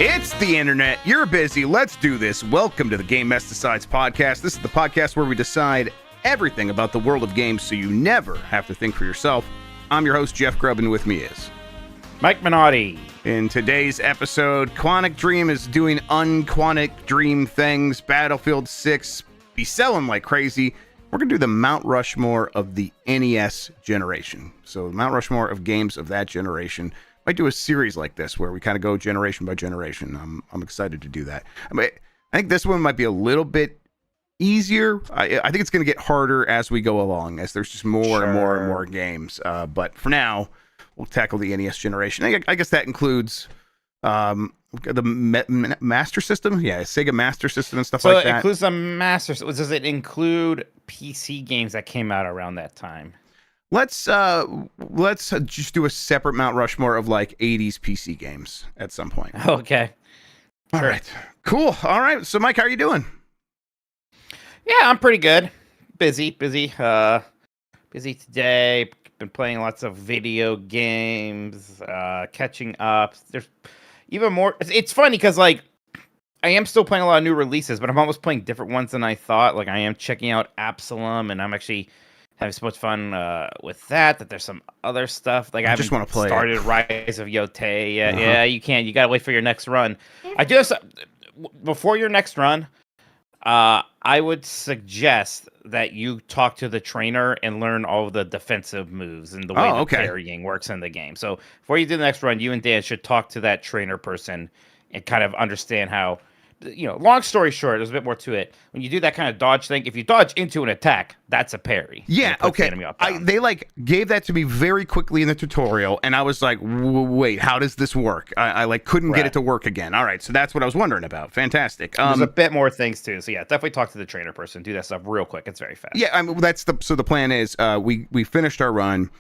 It's the internet. You're busy. Let's do this. Welcome to the Game Mess Decides podcast. This is the podcast where we decide everything about the world of games so you never have to think for yourself. I'm your host, Jeff Grubb, and with me is Mike Minotti. In today's episode, Quantic Dream is doing unquantic dream things. Battlefield 6 be selling like crazy. We're going to do the Mount Rushmore of the NES generation. So Mount Rushmore of games of that generation. Might do a series like this where we kind of go generation by generation. I'm excited to do that. I think this one might be a little bit easier. I think it's going to get harder as we go along, as there's just more and more games. But for now, we'll tackle the NES generation. I guess that includes the Master System. Yeah, Sega Master System and stuff like that. So it includes the Master System. Does it include PC games that came out around that time? Let's just do a separate Mount Rushmore of like 80s PC games at some point. Okay. All right. Cool. All right. So Mike, how are you doing? Yeah, I'm pretty good. Busy today. Been playing lots of video games, catching up. There's even more. It's funny because like I am still playing a lot of new releases, but I'm almost playing different ones than I thought. Like I am checking out Absalom, and I'm actually having so much fun with that there's some other stuff. Like I just want to play started Rise of Yotei. Yeah, you can't. You gotta wait for your next run. I do have before your next run. I would suggest that you talk to the trainer and learn all of the defensive moves and the way the parrying works in the game. So before you do the next run, you and Dan should talk to that trainer person and kind of understand how. Long story short, there's a bit more to it. When you do that kind of dodge thing, if you dodge into an attack, that's a parry. Yeah, okay. They like gave that to me very quickly in the tutorial, and I was like, wait, how does this work? I like couldn't get it to work again. All right, so that's what I was wondering about. Fantastic. There's a bit more things too. So yeah, definitely talk to the trainer person. Do that stuff real quick. It's very fast. Yeah, the plan is we finished our run.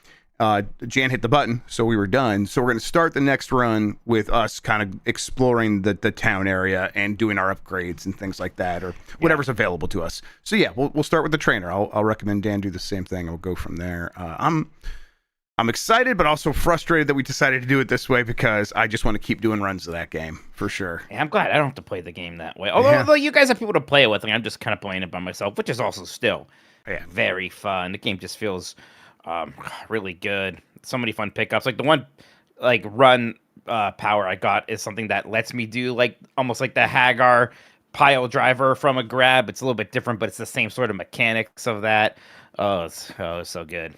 Jan hit the button, so we were done. So we're going to start the next run with us kind of exploring the town area and doing our upgrades and things like that, or whatever's available to us. So yeah, we'll start with the trainer. I'll recommend Dan do the same thing. We'll go from there. I'm excited, but also frustrated that we decided to do it this way because I just want to keep doing runs of that game for sure. Yeah, I'm glad I don't have to play the game that way. Although you guys have people to play it with, and I'm just kind of playing it by myself, which is also still very fun. The game just feels really good. So many fun pickups. Like the one run power I got is something that lets me do like almost like the Hagar pile driver from a grab. It's a little bit different, but it's the same sort of mechanics of that. It's so good.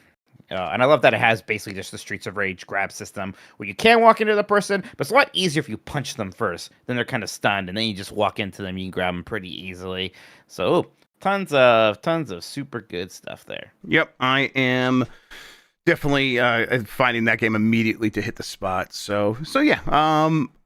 And I love that it has basically just the Streets of Rage grab system where you can walk into the person, but it's a lot easier if you punch them first. Then they're kind of stunned, and then you just walk into them. You can grab them pretty easily. So tons of super good stuff there. Up, I am definitely finding that game immediately to hit the spot. So yeah.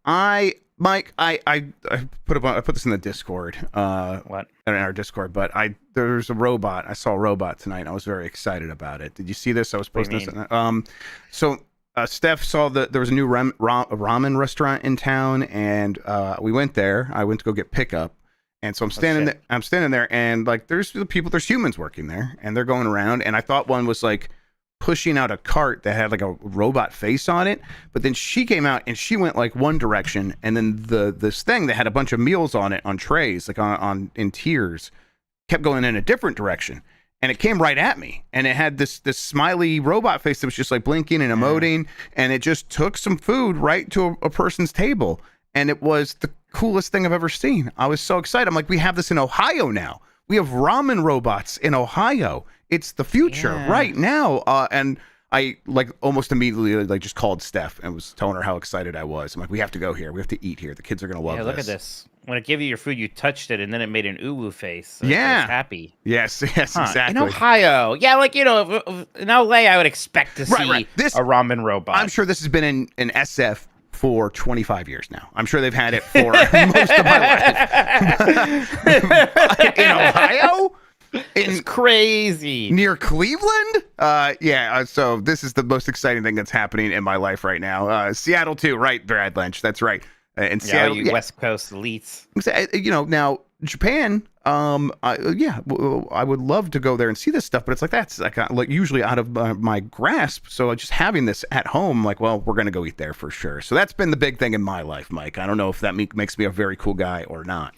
I put this in the Discord. What? In our Discord, but there's a robot. I saw a robot tonight, and I was very excited about it. Did you see this? I was posting this. So Steph saw that there was a new ramen restaurant in town, and we went there. I went to go get pickup. And so I'm standing there, and like there's humans working there, and they're going around, and I thought one was like pushing out a cart that had like a robot face on it, but then she came out and she went like one direction, and then this thing that had a bunch of meals on it on trays, like on in tiers, kept going in a different direction, and it came right at me, and it had this smiley robot face that was just like blinking and emoting, and it just took some food right to a person's table. And it was the coolest thing I've ever seen. I was so excited. I'm like, we have this in Ohio now. We have ramen robots in Ohio. It's the future right now. And I like almost immediately like just called Steph and was telling her how excited I was. I'm like, we have to go here. We have to eat here. The kids are going to love this. Look at this. When it gave you your food, you touched it, and then it made an uwu face. So I was happy. Yes, exactly. In Ohio. Yeah, like, in LA, I would expect to see a ramen robot. I'm sure this has been in SF for 25 years now. I'm sure they've had it for most of my life. In Ohio? It's crazy. Near Cleveland? So this is the most exciting thing that's happening in my life right now. Seattle too, right, Brad Lynch? That's right. In Seattle, West Coast elites. Now Japan, I would love to go there and see this stuff, but it's like that's like usually out of my grasp. So just having this at home, like, well, we're gonna go eat there for sure. So that's been the big thing in my life, Mike. I don't know if that makes me a very cool guy or not.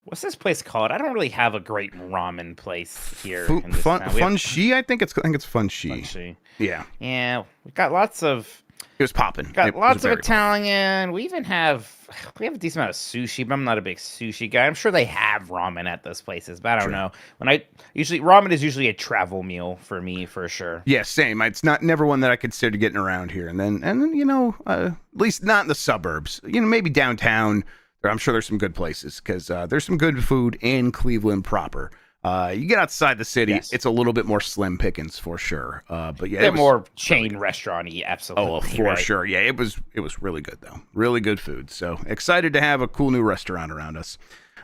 What's this place called? I don't really have a great ramen place here. In this town. Fun Shi, I think it's Fun Shi. Fun Shi. Yeah. Yeah, we got lots of. It was popping. Got lots of Italian. We have a decent amount of sushi, but I'm not a big sushi guy. I'm sure they have ramen at those places, but I don't know. Ramen is usually a travel meal for me for sure. Yeah, same. It's never one that I consider getting around here, and then at least not in the suburbs. Maybe downtown. I'm sure there's some good places because there's some good food in Cleveland proper. You get outside the city, It's a little bit more slim pickings for sure. But yeah, they're more chain restaurant-y, absolutely. Oh, for sure. Yeah, it was really good though. Really good food. So excited to have a cool new restaurant around us.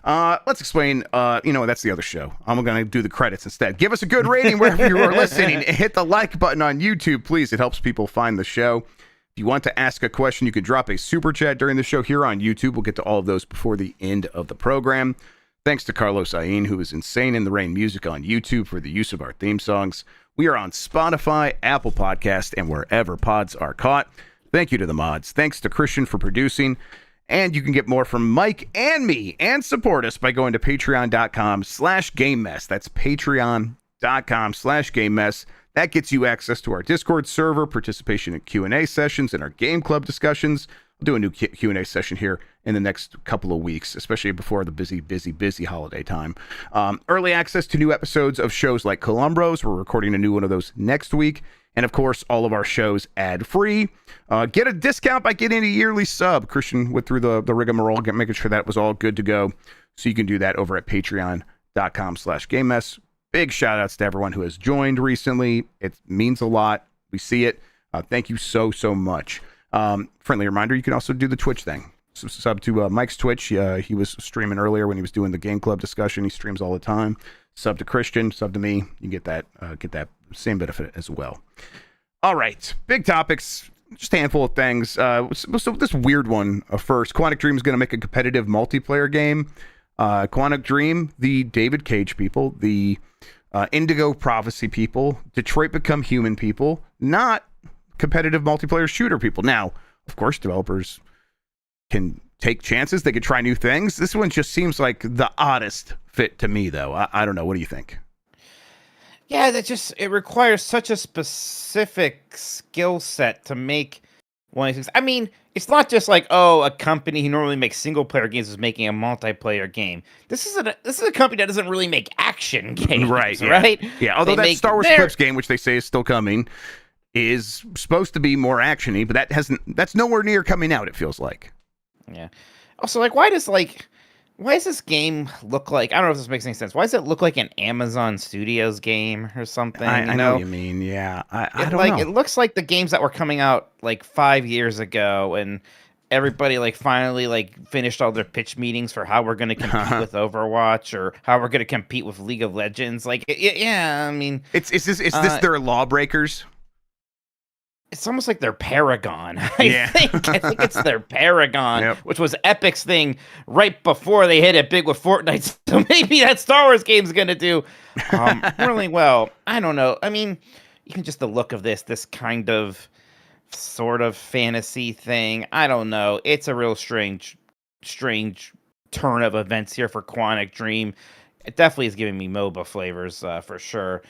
Let's explain. That's the other show. I'm going to do the credits instead. Give us a good rating wherever you are listening. Hit the like button on YouTube, please. It helps people find the show. If you want to ask a question, you can drop a super chat during the show here on YouTube. We'll get to all of those before the end of the program. Thanks to Carlos Ayin, who is Insane in the Rain Music on YouTube for the use of our theme songs. We are on Spotify, Apple Podcast, and wherever pods are caught. Thank you to the mods. Thanks to Christian for producing. And you can get more from Mike and me and support us by going to patreon.com/GameMess. That's patreon.com/GameMess. That gets you access to our Discord server, participation in Q&A sessions, and our game club discussions. We'll do a new Q&A session here in the next couple of weeks, especially before the busy holiday time. Early access to new episodes of shows like Columbros. We're recording a new one of those next week. And, of course, all of our shows ad-free. Get a discount by getting a yearly sub. Christian went through the rigmarole, making sure that was all good to go. So you can do that over at patreon.com/GameMess. Big shout-outs to everyone who has joined recently. It means a lot. We see it. Thank you so much. Friendly reminder, you can also do the Twitch thing. Sub to Mike's Twitch. He was streaming earlier when he was doing the game club discussion. He streams all the time. Sub to Christian, sub to me. You get that same benefit as well. All right, big topics, just a handful of things. So this weird one first. Quantic Dream is going to make a competitive multiplayer game. Quantic Dream, the David Cage people, the Indigo Prophecy people, Detroit Become Human people, not competitive multiplayer shooter people. Now, of course, developers can take chances. They could try new things. This one just seems like the oddest fit to me, though. I don't know. What do you think? Yeah, it requires such a specific skill set to make one of these things. I mean, it's not just like, a company who normally makes single player games is making a multiplayer game. This is a company that doesn't really make action games, right? Yeah. Right? Yeah. Although that Star Wars Eclipse game, which they say is still coming, is supposed to be more actiony, but that's nowhere near coming out. It feels like. Yeah. Also, why does this game look like? I don't know if this makes any sense. Why does it look like an Amazon Studios game or something? I know what you mean. Yeah. I don't know. It looks like the games that were coming out 5 years ago, and everybody finally finished all their pitch meetings for how we're going to compete with Overwatch or how we're going to compete with League of Legends. Yeah. I mean, is this their Lawbreakers? It's almost like their Paragon. I think it's their Paragon, which was Epic's thing right before they hit it big with Fortnite. So maybe that Star Wars game's going to do really well. I don't know. I mean, even just the look of this kind of sort of fantasy thing. I don't know. It's a real strange turn of events here for Quantic Dream. It definitely is giving me MOBA flavors for sure.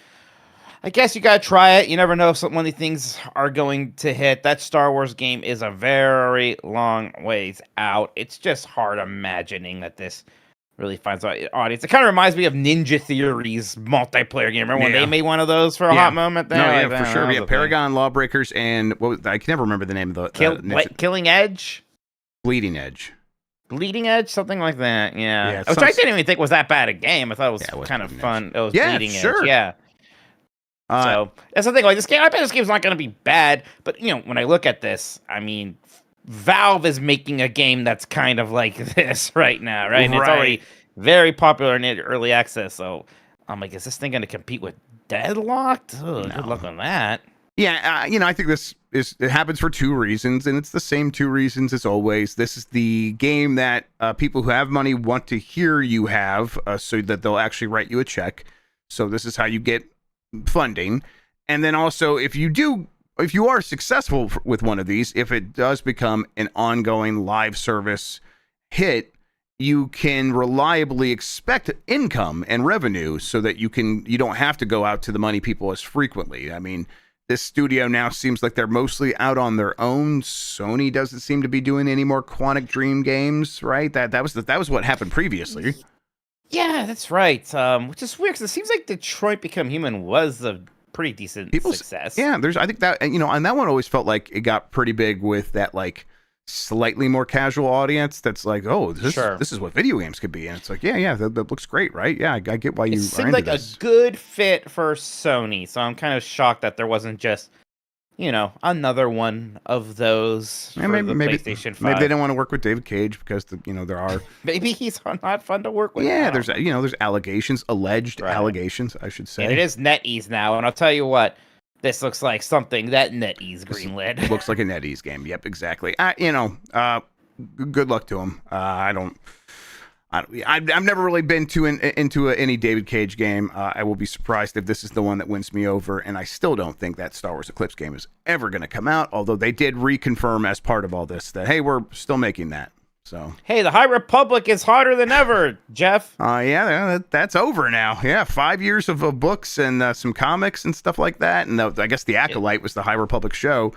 I guess you gotta try it. You never know if one of these things are going to hit. That Star Wars game is a very long ways out. It's just hard imagining that this really finds an audience. It kind of reminds me of Ninja Theory's multiplayer game. Remember when they made one of those for a hot moment there? For sure. Yeah, Paragon, Lawbreakers, and I can never remember the name of the Killing Edge? Bleeding Edge. Bleeding Edge, something like that. Yeah. Which I didn't even think was that bad a game. I thought it was kind of fun. It was Bleeding Edge. Yeah. So that's the thing. This game, I bet this game's not going to be bad. But when I look at this, I mean, Valve is making a game that's kind of like this right now, right? And it's already very popular in early access. So I'm like, is this thing going to compete with Deadlocked? Good luck on that. Yeah, I think it happens for two reasons, and it's the same two reasons as always. This is the game that people who have money want to hear you have, so that they'll actually write you a check. So this is how you get funding. And then also, if you are successful with one of these, if it does become an ongoing live service hit, you can reliably expect income and revenue, so that you don't have to go out to the money people as frequently. I mean, this studio now seems like they're mostly out on their own. Sony doesn't seem to be doing any more Quantic Dream games, right? That was what happened previously. Yeah, that's right. Which is weird, because it seems like Detroit Become Human was a pretty decent success. Yeah, I think that, and that one always felt like it got pretty big with that, like, slightly more casual audience that's like, oh, this is what video games could be. And it's like, yeah, that looks great, right? Yeah, I get why you seemed like a good fit for Sony. So I'm kind of shocked that there wasn't just, another one of those for the PlayStation 5. Maybe they didn't want to work with David Cage because there are maybe he's not fun to work with. Yeah, there's allegations, alleged allegations, I should say. And it is NetEase now, and I'll tell you what, this looks like something that NetEase greenlit. It looks like a NetEase game. Yep, exactly. Good luck to him. I've never really been into any David Cage game. I will be surprised if this is the one that wins me over, and I still don't think that Star Wars Eclipse game is ever going to come out, although they did reconfirm as part of all this that, hey, we're still making that. So, hey, the High Republic is hotter than ever, Jeff. That's over now. Yeah, 5 years of books and some comics and stuff like that. And I guess the Acolyte was the High Republic show,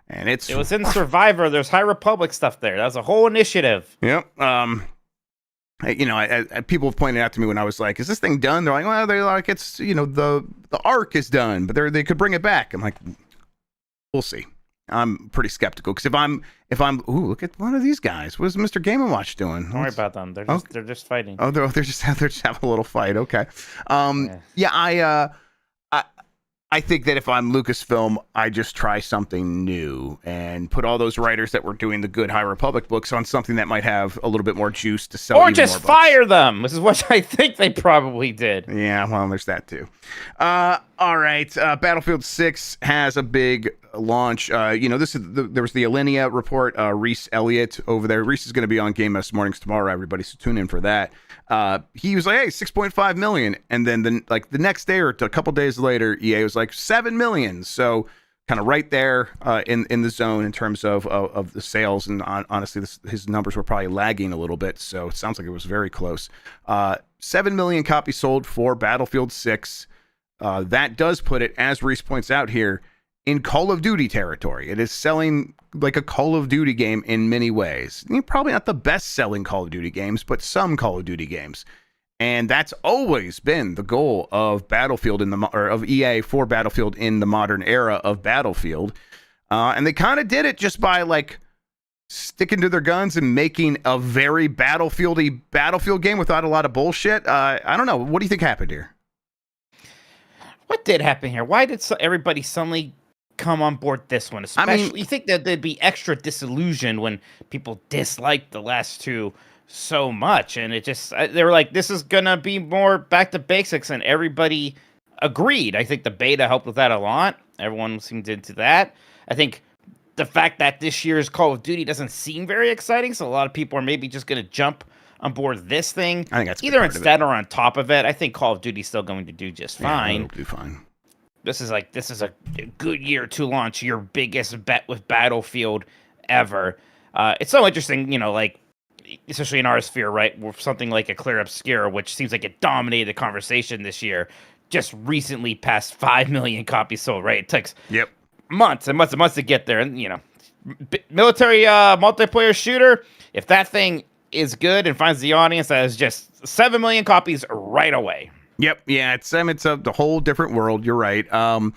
and it was in Survivor. There's High Republic stuff there. That was a whole initiative. Yep. People have pointed out to me when I was like, "Is this thing done?" They're like, "Well, they're like, it's the arc is done, but they could bring it back." I'm like, "We'll see." I'm pretty skeptical, because if I'm look at one of these guys. What is Mr. Game & Watch doing? Don't worry about them. They're just fighting. Oh, they're just having a little fight. Okay. I think that if I'm Lucasfilm, I just try something new and put all those writers that were doing the good High Republic books on something that might have a little bit more juice to sell. Or just fire them. This is what I think they probably did. Yeah, well, there's that too. All right. Battlefield 6 has a big launch. There was the Alinea report. Reese Elliott over there. Reese is going to be on Game Mess Mornings tomorrow, everybody, so tune in for that. He was like, hey, 6.5 million. And then the next day or a couple days later, EA was like 7 million. So kind of right there in the zone in terms of the sales. And honestly, his numbers were probably lagging a little bit. So it sounds like it was very close. 7 million copies sold for Battlefield 6. That does put it, as Reese points out here, in Call of Duty territory. It is selling like a Call of Duty game in many ways. Probably not the best-selling Call of Duty games, but some Call of Duty games. And that's always been the goal of Battlefield of EA for Battlefield in the modern era of Battlefield. And they kind of did it just by like sticking to their guns and making a very Battlefield-y Battlefield game without a lot of bullshit. I don't know. What do you think happened here? What did happen here? Why did everybody suddenly come on board this one? Especially, you think that they'd be extra disillusioned when people disliked the last two so much, and they were like, this is gonna be more back to basics, and everybody agreed. I think the beta helped with that a lot. Everyone seemed into that. I think the fact that this year's Call of Duty doesn't seem very exciting, so a lot of people are maybe just gonna jump on board this thing. I think that's either instead or on top of it. I think Call of Duty's still going to do just fine. Yeah, it'll do fine. This is a good year to launch your biggest bet with Battlefield ever. It's so interesting, especially in our sphere, right? With something like a Clear Obscura, which seems like it dominated the conversation this year, just recently passed 5 million copies sold, right? It takes months and months and months to get there. And, military multiplayer shooter, if that thing is good and finds the audience, that is just 7 million copies right away. Yep. Yeah. It's the whole different world. You're right. I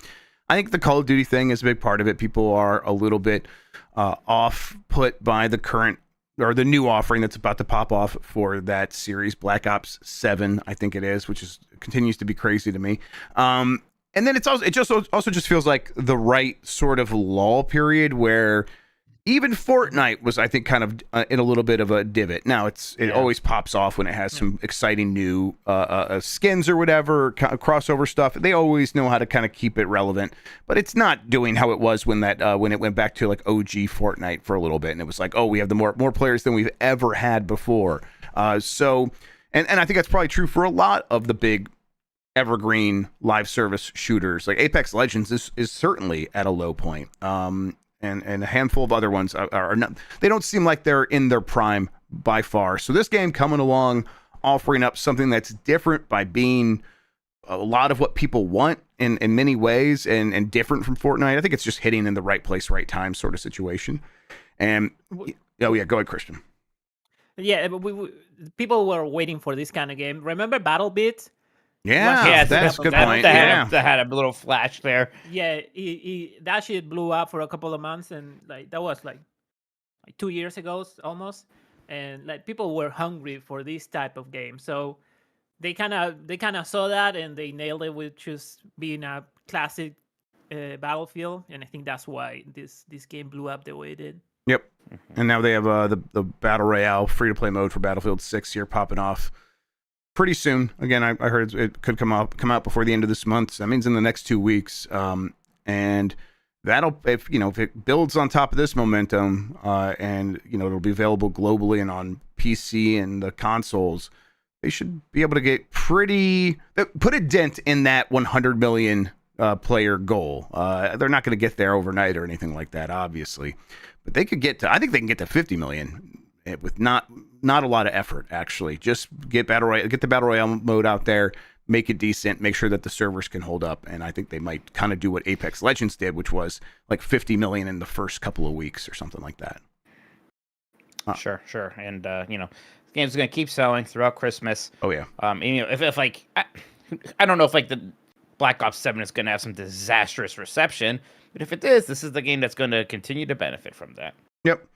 think the Call of Duty thing is a big part of it. People are a little bit off put by the current or the new offering that's about to pop off for that series, Black Ops 7, I think it is, which continues to be crazy to me. And then it just feels like the right sort of lull period where even Fortnite was, I think, kind of in a little bit of a divot. Now it always pops off when it has some exciting new skins or whatever, crossover stuff. They always know how to kind of keep it relevant, but it's not doing how it was when it went back to like OG Fortnite for a little bit, and it was like, oh, we have the more players than we've ever had before. So I think that's probably true for a lot of the big evergreen live service shooters. Like Apex Legends is certainly at a low point. And a handful of other ones are not, they don't seem like they're in their prime by far. So this game coming along, offering up something that's different by being a lot of what people want in many ways and different from Fortnite. I think it's just hitting in the right place, right time sort of situation. And oh yeah, go ahead, Christian. Yeah, people were waiting for this kind of game. Remember BattleBit? Yeah, that's a good point. That had a little flash there. Yeah, that shit blew up for a couple of months, and like that was like 2 years ago almost, and like people were hungry for this type of game. So they kind of saw that, and they nailed it with just being a classic Battlefield, and I think that's why this game blew up the way it did. Yep, and now they have the Battle Royale free-to-play mode for Battlefield 6 here popping off pretty soon. Again, I heard it could come out before the end of this month. So that means in the next 2 weeks. And that'll, if it builds on top of this momentum, and it'll be available globally and on PC and the consoles, they should be able to get put a dent in that 100 million player goal. They're not going to get there overnight or anything like that, obviously, but they could get to. I think they can get to 50 million with not a lot of effort, actually. Just get the Battle Royale mode out there, make it decent, make sure that the servers can hold up, and I think they might kind of do what Apex Legends did, which was like 50 million in the first couple of weeks or something like that. Sure. And the game's going to keep selling throughout Christmas. Oh yeah. If like I don't know if like the Black Ops 7 is going to have some disastrous reception, but if it is, this is the game that's going to continue to benefit from that. Yep.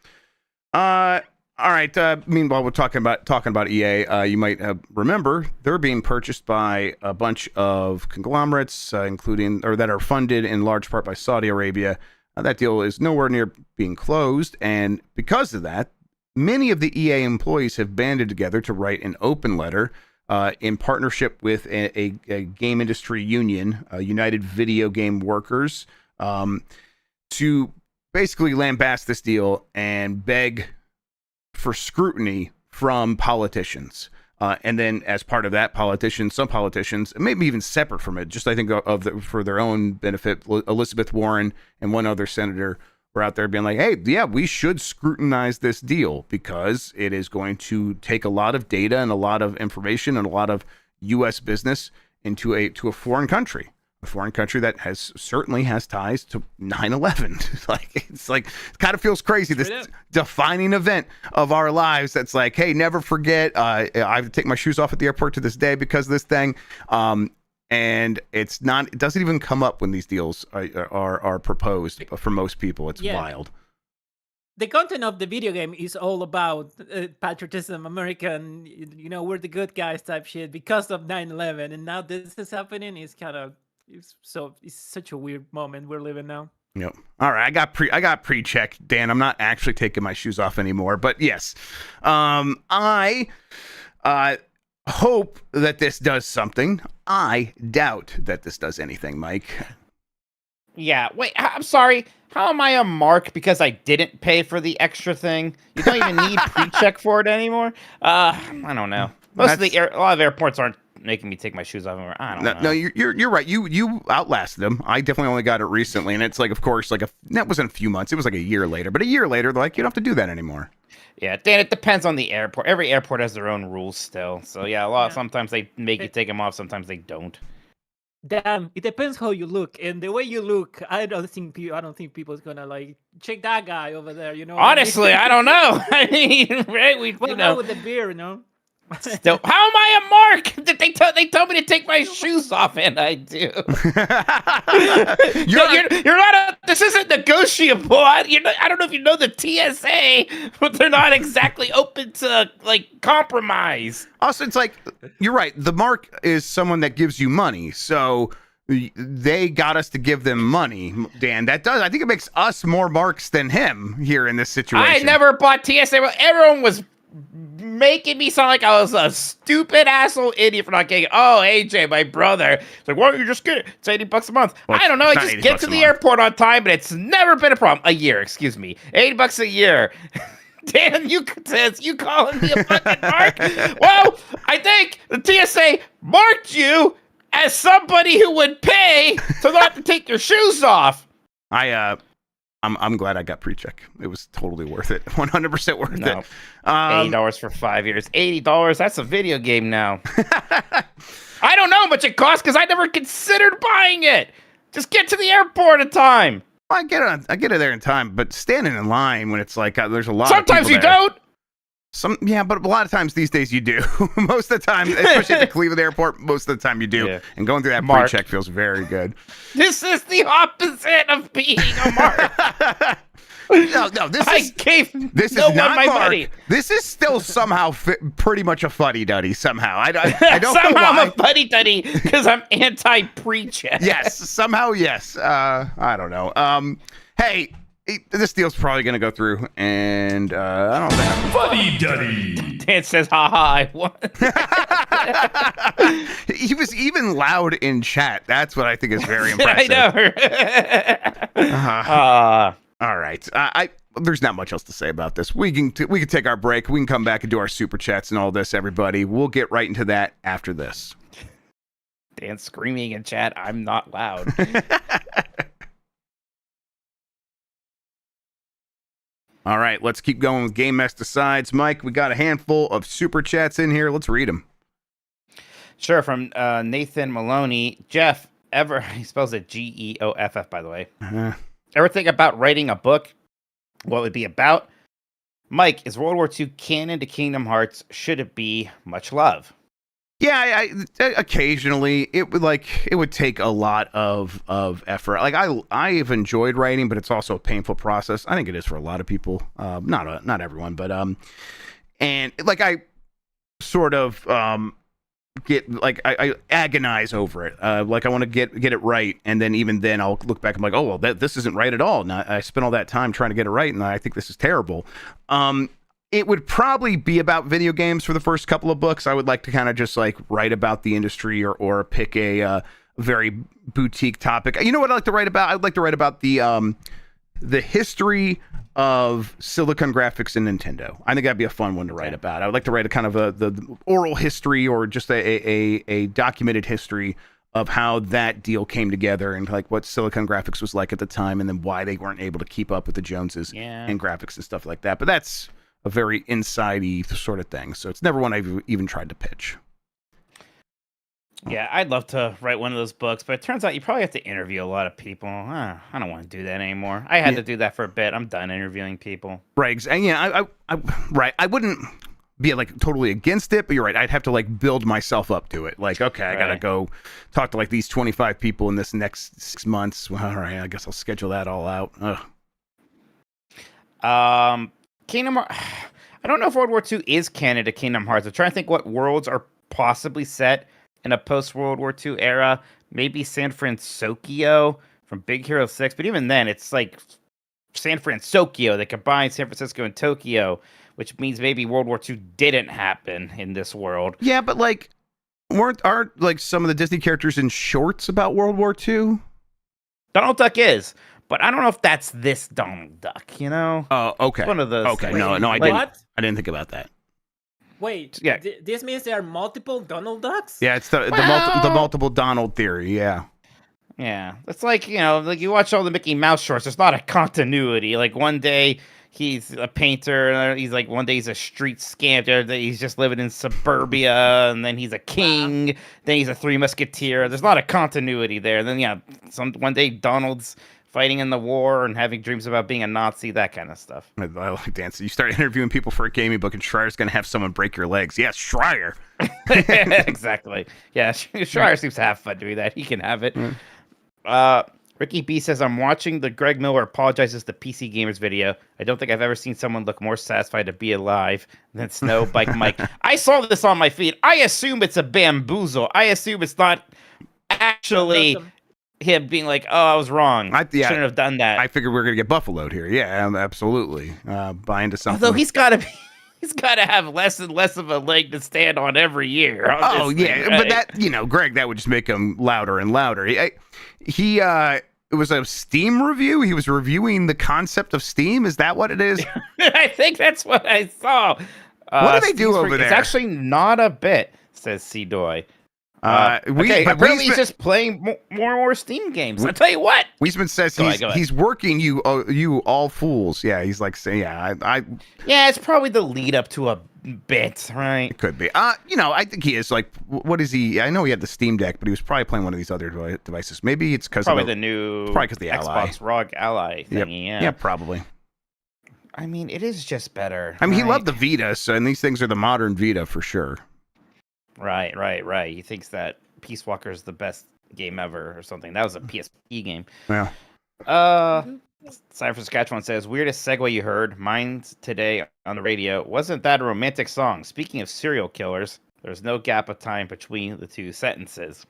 All right. Meanwhile, we're talking about EA. You might remember they're being purchased by a bunch of conglomerates, that are funded in large part by Saudi Arabia. That deal is nowhere near being closed, and because of that, many of the EA employees have banded together to write an open letter in partnership with a game industry union, United Video Game Workers, to basically lambast this deal and beg for scrutiny from politicians. And then as part of that, some politicians, maybe even separate from it, just I think for their own benefit, Elizabeth Warren and one other senator were out there being like, hey, yeah, we should scrutinize this deal because it is going to take a lot of data and a lot of information and a lot of U.S. business into a foreign country. A foreign country that certainly has ties to 9/11. It kind of feels crazy. This defining event of our lives. That's like, hey, never forget. I have to take my shoes off at the airport to this day because of this thing. And it doesn't even come up when these deals are proposed for most people. It's wild. The content of the video game is all about patriotism, American, we're the good guys type shit because of 9/11, and now this is happening. It's such a weird moment we're living now. Yep. All right. I got pre-checked, Dan. I'm not actually taking my shoes off anymore, but yes. I hope that this does something. I doubt that this does anything, Mike. Yeah. Wait, I'm sorry. How am I a mark because I didn't pay for the extra thing? You don't even need pre-check for it anymore? I don't know. A lot of airports aren't making me take my shoes off. I don't know. No, you're right. You outlasted them. I definitely only got it recently, and it's like, of course, that wasn't a few months. It was like a year later. But a year later, they're like, you don't have to do that anymore. Yeah, Dan, it depends on the airport. Every airport has their own rules still. So yeah, sometimes they make you take them off. Sometimes they don't. Damn, it depends how you look, and the way you look, I don't think people's gonna check that guy over there. Honestly, I don't know. I mean, right? With the beer, Still, how am I a mark? They told me to take my shoes off, and I do. You're not. This isn't negotiable. I don't know if you know the TSA, but they're not exactly open to compromise. Also, it's like you're right. The mark is someone that gives you money, so they got us to give them money, Dan. I think it makes us more marks than him here in this situation. I never bought TSA. Everyone was making me sound like I was a stupid asshole idiot for not getting it. Oh, AJ, my brother. It's like, why don't you just get it? It's $80 a month. Well, I don't know. I just get to the airport on time, and it's never been a problem. A year, excuse me. $80 a year. Dan, you calling me a fucking mark? Well, I think the TSA marked you as somebody who would pay to not have to take your shoes off. I'm glad I got pre-check. It was totally worth it. 100% worth it. $80 for 5 years. $80. That's a video game now. I don't know how much it costs because I never considered buying it. Just get to the airport in time. I get it there in time, but standing in line when it's like there's a lot. Sometimes of people you there. don't. But a lot of times these days you do. Most of the time, especially at the Cleveland airport, most of the time you do. Yeah. And going through that pre-check feels very good. This is the opposite of being a mark. No, this is not my Mark. money. This is still somehow pretty much a fuddy-duddy somehow. I don't somehow know why. I'm a fuddy-duddy because I'm anti-pre-check. Yes, somehow yes. I don't know. Hey, this deal's probably going to go through, and I don't think... Fuddy-duddy! Dan says, haha, I won. He was even loud in chat. That's what I think is very impressive. I know. All right. There's not much else to say about this. We can take our break. We can come back and do our super chats and all this, everybody. We'll get right into that after this. Dan screaming in chat, I'm not loud. All right, let's keep going with Game Mess Decides. Mike, we got a handful of super chats in here. Let's read them. Sure, from Nathan Maloney. Jeff, he spells it Geoff, by the way. Ever think about writing a book? What would it be about? Mike, is World War II canon to Kingdom Hearts? Should it be? Much love. Yeah, occasionally it would take a lot of effort. Like I've enjoyed writing, but it's also a painful process. I think it is for a lot of people. Not everyone, but and like I sort of I agonize over it. Like I want to get it right, and then even then I'll look back and I'm like, oh well, this isn't right at all. Now I spent all that time trying to get it right, and I think this is terrible. It would probably be about video games for the first couple of books. I would like to kind of just like write about the industry or pick a very boutique topic. You know what I'd like to write about? I'd like to write about the history of Silicon Graphics and Nintendo. I think that'd be a fun one to write about. I would like to write a kind of the oral history or just a documented history of how that deal came together and like what Silicon Graphics was like at the time and then why they weren't able to keep up with the Joneses and graphics and stuff like that. But that's a very inside-y sort of thing. So it's never one I've even tried to pitch. Yeah, I'd love to write one of those books, but it turns out you probably have to interview a lot of people. I don't want to do that anymore. I had to do that for a bit. I'm done interviewing people. Right. And yeah, I wouldn't be like totally against it, but you're right. I'd have to like build myself up to it. Like, okay, I got to go talk to like these 25 people in this next 6 months. Well, all right, I guess I'll schedule that all out. Kingdom Hearts. I don't know if World War II is canon to Kingdom Hearts. I'm trying to think what worlds are possibly set in a post-World War II era. Maybe San Francisco from Big Hero 6. But even then, it's like San Francisco. They combine San Francisco and Tokyo, which means maybe World War II didn't happen in this world. Yeah, but like, aren't like some of the Disney characters in shorts about World War II? Donald Duck is. But I don't know if that's this Donald Duck, you know? Oh, okay. One of those. Okay, things. no, I didn't. I didn't think about that. Wait, yeah. This means there are multiple Donald Ducks? Yeah, it's the multiple Donald theory, yeah. Yeah, it's like, you know, like you watch all the Mickey Mouse shorts, there's not a continuity. Like one day he's a painter, he's like one day he's a street scamp, he's just living in suburbia, and then he's a king, then he's a Three Musketeer. There's not a continuity there. And then one day Donald's fighting in the war and having dreams about being a Nazi, that kind of stuff. I like dancing. You start interviewing people for a gaming book, and Schreier's going to have someone break your legs. Yes, Schreier. Exactly. Yeah, Schreier seems to have fun doing that. He can have it. Ricky B says, I'm watching the Greg Miller apologizes to PC Gamers video. I don't think I've ever seen someone look more satisfied to be alive than Snow Bike Mike. I saw this on my feed. I assume it's a bamboozle. I assume it's not actually him being like, "Oh, I was wrong. Yeah, Shouldn't have done that." I figured we were gonna get buffaloed here. Yeah, absolutely. Buy into something. Although he's got to have less and less of a leg to stand on every year. Oh yeah, right? but that Greg, that would just make him louder and louder. He it was a Steam review. He was reviewing the concept of Steam. Is that what it is? I think that's what I saw. What do they do over there? It's actually not a bit, says C-Doy. Apparently he's just playing more and more Steam games. I'll tell you what. Weisman says he's working you all fools. Yeah, he's like saying, yeah, yeah, it's probably the lead up to a bit, right? It could be. I think he is like, what is he? I know he had the Steam Deck, but he was probably playing one of these other devices. Maybe it's because probably the new Ally. Xbox ROG Ally thingy. Yeah, probably. I mean, it is just better. I mean, he loved the Vita, and these things are the modern Vita for sure. Right. He thinks that Peace Walker is the best game ever or something. That was a PSP game. Yeah. Cypher Saskatchewan says, weirdest segue you heard. Mine's today on the radio. Wasn't that a romantic song? Speaking of serial killers, there's no gap of time between the two sentences.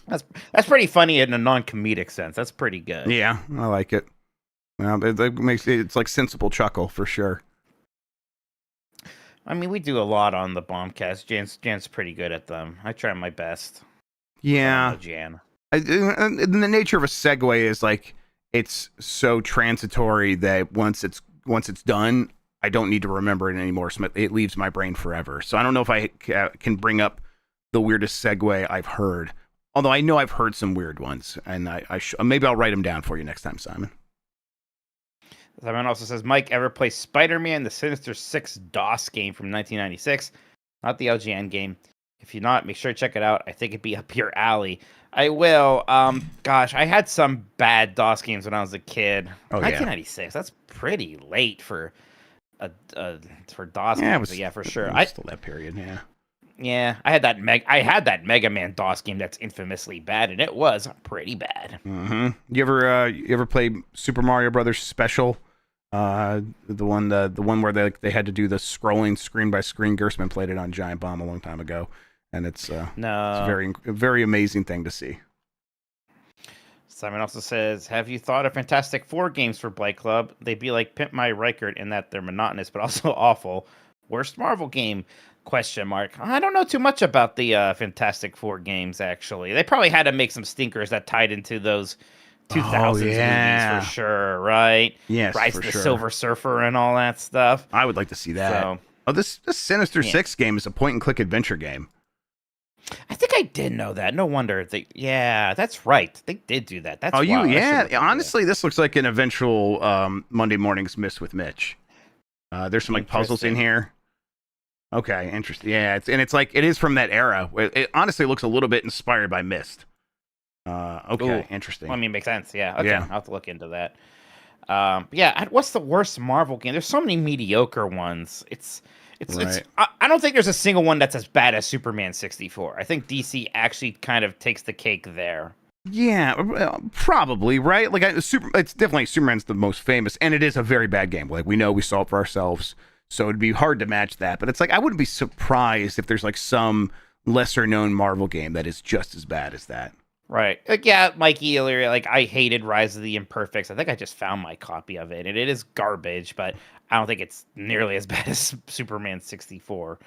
That's pretty funny in a non-comedic sense. That's pretty good. Yeah, I like it. Well, it makes it's like sensible chuckle for sure. I mean, we do a lot on the Bombcast. Jan's pretty good at them. I try my best. Yeah. Jan. And the nature of a segue is like it's so transitory that once it's done, I don't need to remember it anymore. So it leaves my brain forever. So I don't know if I can bring up the weirdest segue I've heard. Although I know I've heard some weird ones, and maybe I'll write them down for you next time, Simon. Simon also says, Mike, ever play Spider-Man, the Sinister Six DOS game from 1996? Not the LGN game. If you're not, make sure to check it out. I think it'd be up your alley. I will. Gosh, I had some bad DOS games when I was a kid. 1996. That's pretty late for DOS games. Yeah, for sure. Still that period. Yeah. Yeah, I had that Mega Man DOS game that's infamously bad, and it was pretty bad. Mm-hmm. You ever play Super Mario Brothers Special? The one where they had to do the scrolling screen by screen. Gersman played it on Giant Bomb a long time ago, and it's a very very amazing thing to see. Simon also says, have you thought of Fantastic Four games for Blight Club? They'd be like Pimp My Rikert in that they're monotonous but also awful. Worst Marvel game? ? I don't know too much about the Fantastic Four games, actually. They probably had to make some stinkers that tied into those 2000s movies for sure, right? Yes, Rise of the Silver Surfer and all that stuff. I would like to see that. So, this Sinister Six game is a point-and-click adventure game. I think I did know that. No wonder. That's right. They did do that. That's honestly, this looks like an eventual Monday Morning's Miss with Mitch. There's some like puzzles in here. Okay, interesting. Yeah, it's like it is from that era. It honestly looks a little bit inspired by Myst. Okay, interesting. Well, I mean, makes sense. Yeah. Okay, I'll have to look into that. What's the worst Marvel game? There's so many mediocre ones. It's I don't think there's a single one that's as bad as Superman 64. I think DC actually kind of takes the cake there. Yeah, probably, right? Like it's definitely Superman's the most famous, and it is a very bad game. Like we know, we saw it for ourselves. So it'd be hard to match that. But it's like, I wouldn't be surprised if there's like some lesser known Marvel game that is just as bad as that. Right. Like, yeah, Mikey earlier, like I hated Rise of the Imperfects. I think I just found my copy of it. And it is garbage, but I don't think it's nearly as bad as Superman 64.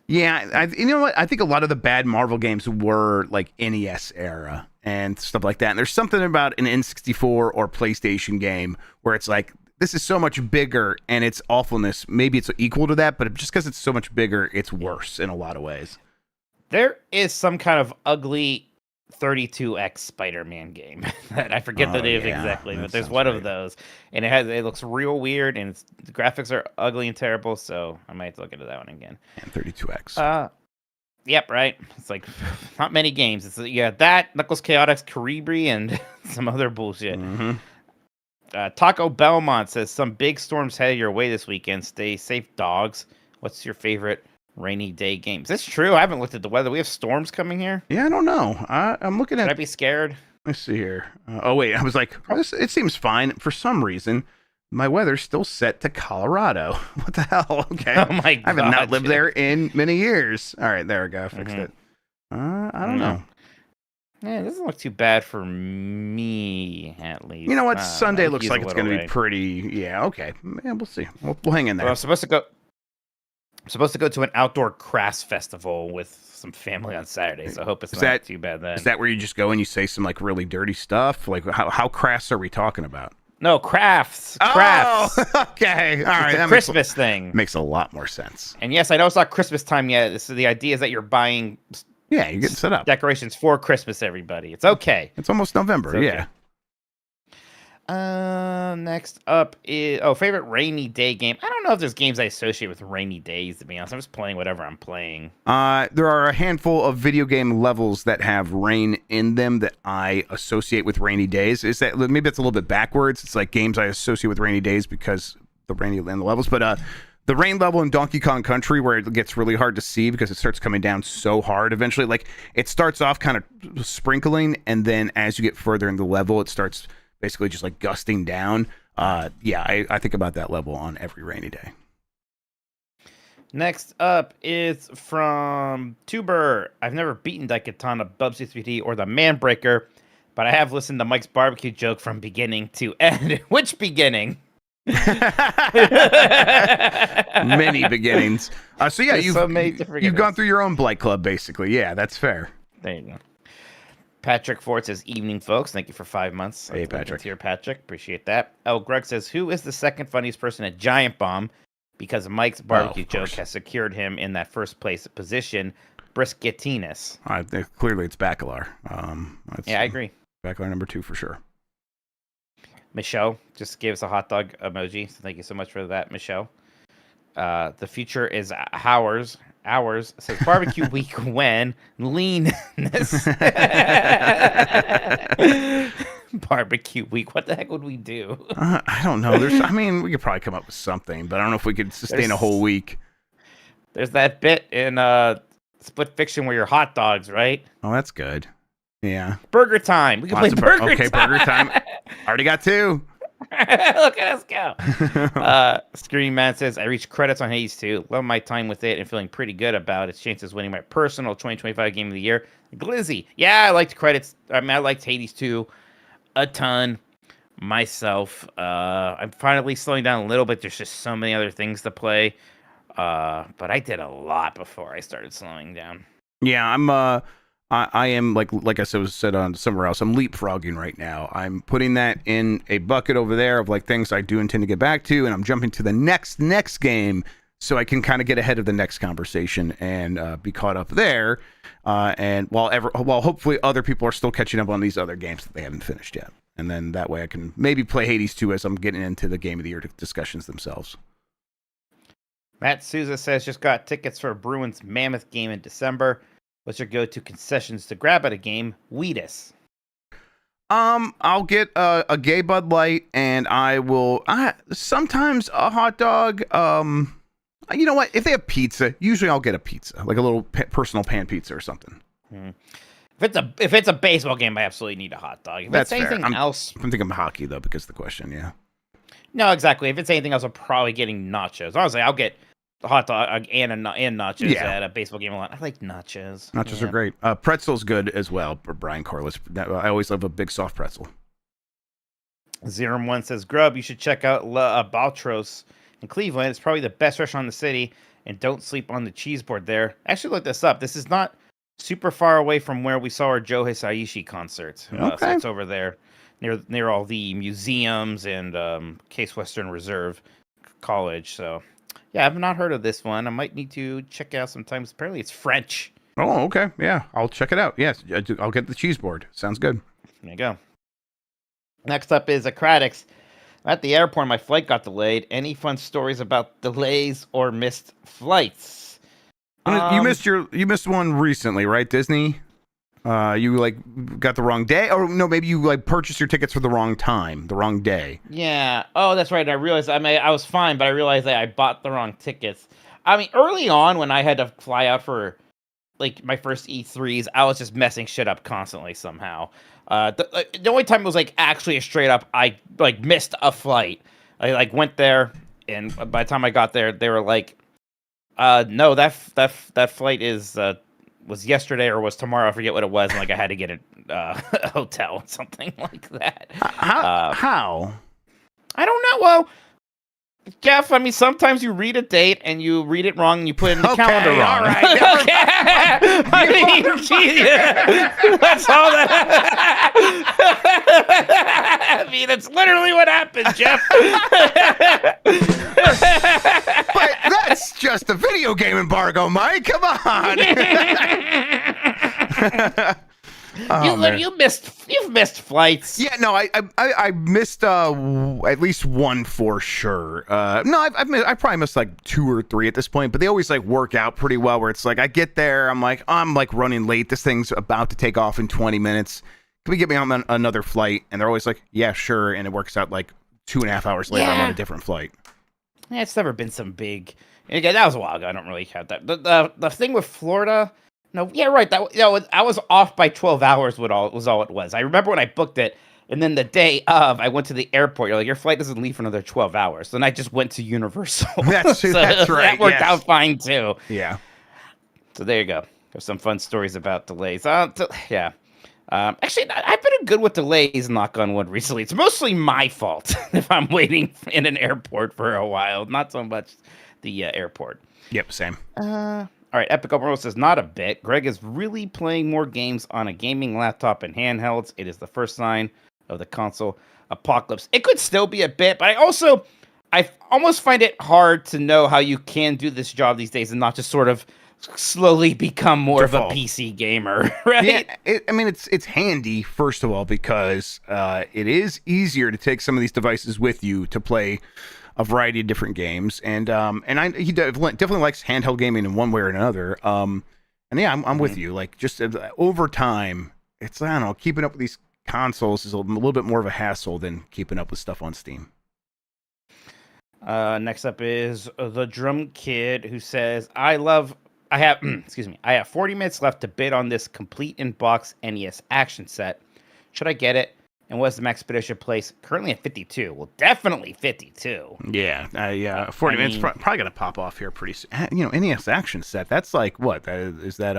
Yeah, you know what? I think a lot of the bad Marvel games were like NES era and stuff like that. And there's something about an N64 or PlayStation game where it's like, this is so much bigger, and its awfulness, maybe it's equal to that, but just because it's so much bigger, it's worse in a lot of ways. There is some kind of ugly 32X Spider-Man game that I forget the name exactly, but there's one of those, and it looks real weird, and the graphics are ugly and terrible, so I might have to look into that one again. And 32X. Yep, right. It's like not many games. It's that, Knuckles Chaotix, Caribri, and some other bullshit. Mm-hmm. Taco Belmont says, some big storms headed your way this weekend. Stay safe, dogs. What's your favorite rainy day games? That's true. I haven't looked at the weather. We have storms coming here. Yeah, I don't know. I'm looking at... Should I be scared? Let's see here. Wait. I was like, it seems fine. For some reason, my weather's still set to Colorado. What the hell? Okay. Oh, my God. I have not lived there in many years. All right, there we go. I fixed it. I don't know. Yeah, it doesn't look too bad for me, at least. You know what? Sunday looks use like a it's going to little be pretty. Yeah, okay. Yeah, we'll see. We'll hang in there. Well, I'm supposed to go to an outdoor crafts festival with some family on Saturday, so I hope it's not too bad then. Is that where you just go and you say some like really dirty stuff? Like how crass are we talking about? No, crafts. Oh, okay. All right. It's a Christmas thing. Makes a lot more sense. And yes, I know it's not Christmas time yet. So the idea is that you're buying you're getting set up. Decorations for Christmas, everybody. It's okay. It's almost November, okay. Yeah. Next up is favorite rainy day game. I don't know if there's games I associate with rainy days, to be honest. I'm just playing whatever I'm playing. There are a handful of video game levels that have rain in them that I associate with rainy days. Is that maybe it's a little bit backwards? It's like games I associate with rainy days because the rainy in the levels, but the rain level in Donkey Kong Country, where it gets really hard to see because it starts coming down so hard eventually. Like it starts off kind of sprinkling, and then as you get further in the level, it starts basically just like gusting down. I think about that level on every rainy day. Next up is from Tuber. I've never beaten Daikatana, Bubsy 3D, or the Man Breaker, but I have listened to Mike's barbecue joke from beginning to end. Which beginning? Many beginnings. So yeah, you've gone through your own Blight Club, basically. Yeah, that's fair. There you go. Patrick Ford says, evening, folks. Thank you for 5 months. Hey, Patrick. Here, Patrick. Appreciate that. Greg says, who is the second funniest person at Giant Bomb? Because Mike's barbecue joke has secured him in that first place position. Brisketinas. Clearly, it's Bacalar. I agree. Bacalar number 2 for sure. Michelle just gave us a hot dog emoji. So thank you so much for that, Michelle. The future is ours. Says barbecue week when leanness. Barbecue week. What the heck would we do? I don't know. We could probably come up with something, but I don't know if we could sustain a whole week. There's that bit in Split Fiction where you're hot dogs, right? Oh, that's good. Yeah. Burger time. We can play burger time. Okay, burger time. Already got 2. Look at us go. Screaming Man says, I reached credits on Hades 2. Love my time with it and feeling pretty good about its chances of winning my personal 2025 Game of the Year. Glizzy. Yeah, I liked credits. I liked Hades 2 a ton myself. I'm finally slowing down a little bit. There's just so many other things to play. But I did a lot before I started slowing down. Yeah, I am like I said on somewhere else. I'm leapfrogging right now. I'm putting that in a bucket over there of like things I do intend to get back to, and I'm jumping to the next game so I can kind of get ahead of the next conversation and be caught up there. And while hopefully other people are still catching up on these other games that they haven't finished yet, and then that way I can maybe play Hades 2 as I'm getting into the Game of the Year discussions themselves. Matt Souza says just got tickets for Bruins Mammoth game in December. What's your go-to concessions to grab at a game? Wheatus. I'll get a gay Bud Light, and I will sometimes a hot dog. You know what? If they have pizza, usually I'll get a pizza, like a little personal pan pizza or something. If it's a baseball game, I absolutely need a hot dog. If That's it's anything else, I'm thinking of hockey though, because of the question. Yeah. No, exactly. If it's anything else, I'm probably getting nachos. Honestly, I'll get a hot dog and nachos at a baseball game a lot. I like nachos. Nachos are great. Pretzel's good as well, for Brian Corliss. I always love a big soft pretzel. 01 says, Grubb, you should check out La Baltros in Cleveland. It's probably the best restaurant in the city, and don't sleep on the cheese board there. Actually, look this up. This is not super far away from where we saw our Joe Hisaishi concert. So it's over there near all the museums and Case Western Reserve College. So yeah, I've not heard of this one. I might need to check it out sometimes. Apparently it's French. Oh, okay. Yeah, I'll check it out. Yes, I'll get the cheese board. Sounds good. There you go. Next up is Acratics. At the airport, my flight got delayed. Any fun stories about delays or missed flights? You missed one recently, right, Disney? You got the wrong day, or no? Maybe you purchased your tickets for the wrong time, the wrong day. Yeah. Oh, that's right. I realized. I was fine, but I realized that I bought the wrong tickets. I mean, early on when I had to fly out for my first E3s, I was just messing shit up constantly somehow. The only time it was actually a straight up, I missed a flight. I went there, and by the time I got there, they were like, "No, that flight is was yesterday or was tomorrow. I forget what it was. And, like, I had to get a hotel, something like that. How? I don't know. Well, Jeff, I mean, sometimes you read a date and you read it wrong and you put it in the calendar wrong. All right. I mean, that's all that. I mean, it's literally what happened, Jeff. But that's just a video game embargo, Mike. Come on. You've missed flights. Yeah, no, I missed at least one for sure. No, I probably missed like 2 or 3 at this point, but they always like work out pretty well. Where it's like I get there, I'm like running late. This thing's about to take off in 20 minutes. Can we get me on another flight? And they're always like, yeah, sure. And it works out like 2.5 hours later. I'm on a different flight. Yeah, it's never been some big. Again, that was a while ago. I don't really count that. The thing with Florida. No, yeah, right. I was off by 12 hours. Was all it was. I remember when I booked it, and then the day of, I went to the airport. You're like, your flight doesn't leave for another 12 hours. Then I just went to Universal. That's right. That worked out fine too. Yeah. So there you go. There's some fun stories about delays. Yeah. Actually, I've been good with delays, knock on wood, recently. It's mostly my fault if I'm waiting in an airport for a while. Not so much the airport. Yep, same. All right, Epic Overworld says, not a bit. Greg is really playing more games on a gaming laptop and handhelds. It is the first sign of the console apocalypse. It could still be a bit, but I almost find it hard to know how you can do this job these days and not just sort of slowly become more of a PC gamer, right? Yeah, it's handy, first of all, because it is easier to take some of these devices with you to play a variety of different games, and he definitely likes handheld gaming in one way or another. And yeah, I'm with you. Like, just over time, it's, I don't know, keeping up with these consoles is a little bit more of a hassle than keeping up with stuff on Steam. Next up is the Drum Kid, who says, I have 40 minutes left to bid on this complete in-box NES action set. Should I get it? And what's the max bid I should place? Currently at 52. Well, definitely 52. Yeah. 40 minutes probably going to pop off here pretty soon. NES action set. That's like what? Is that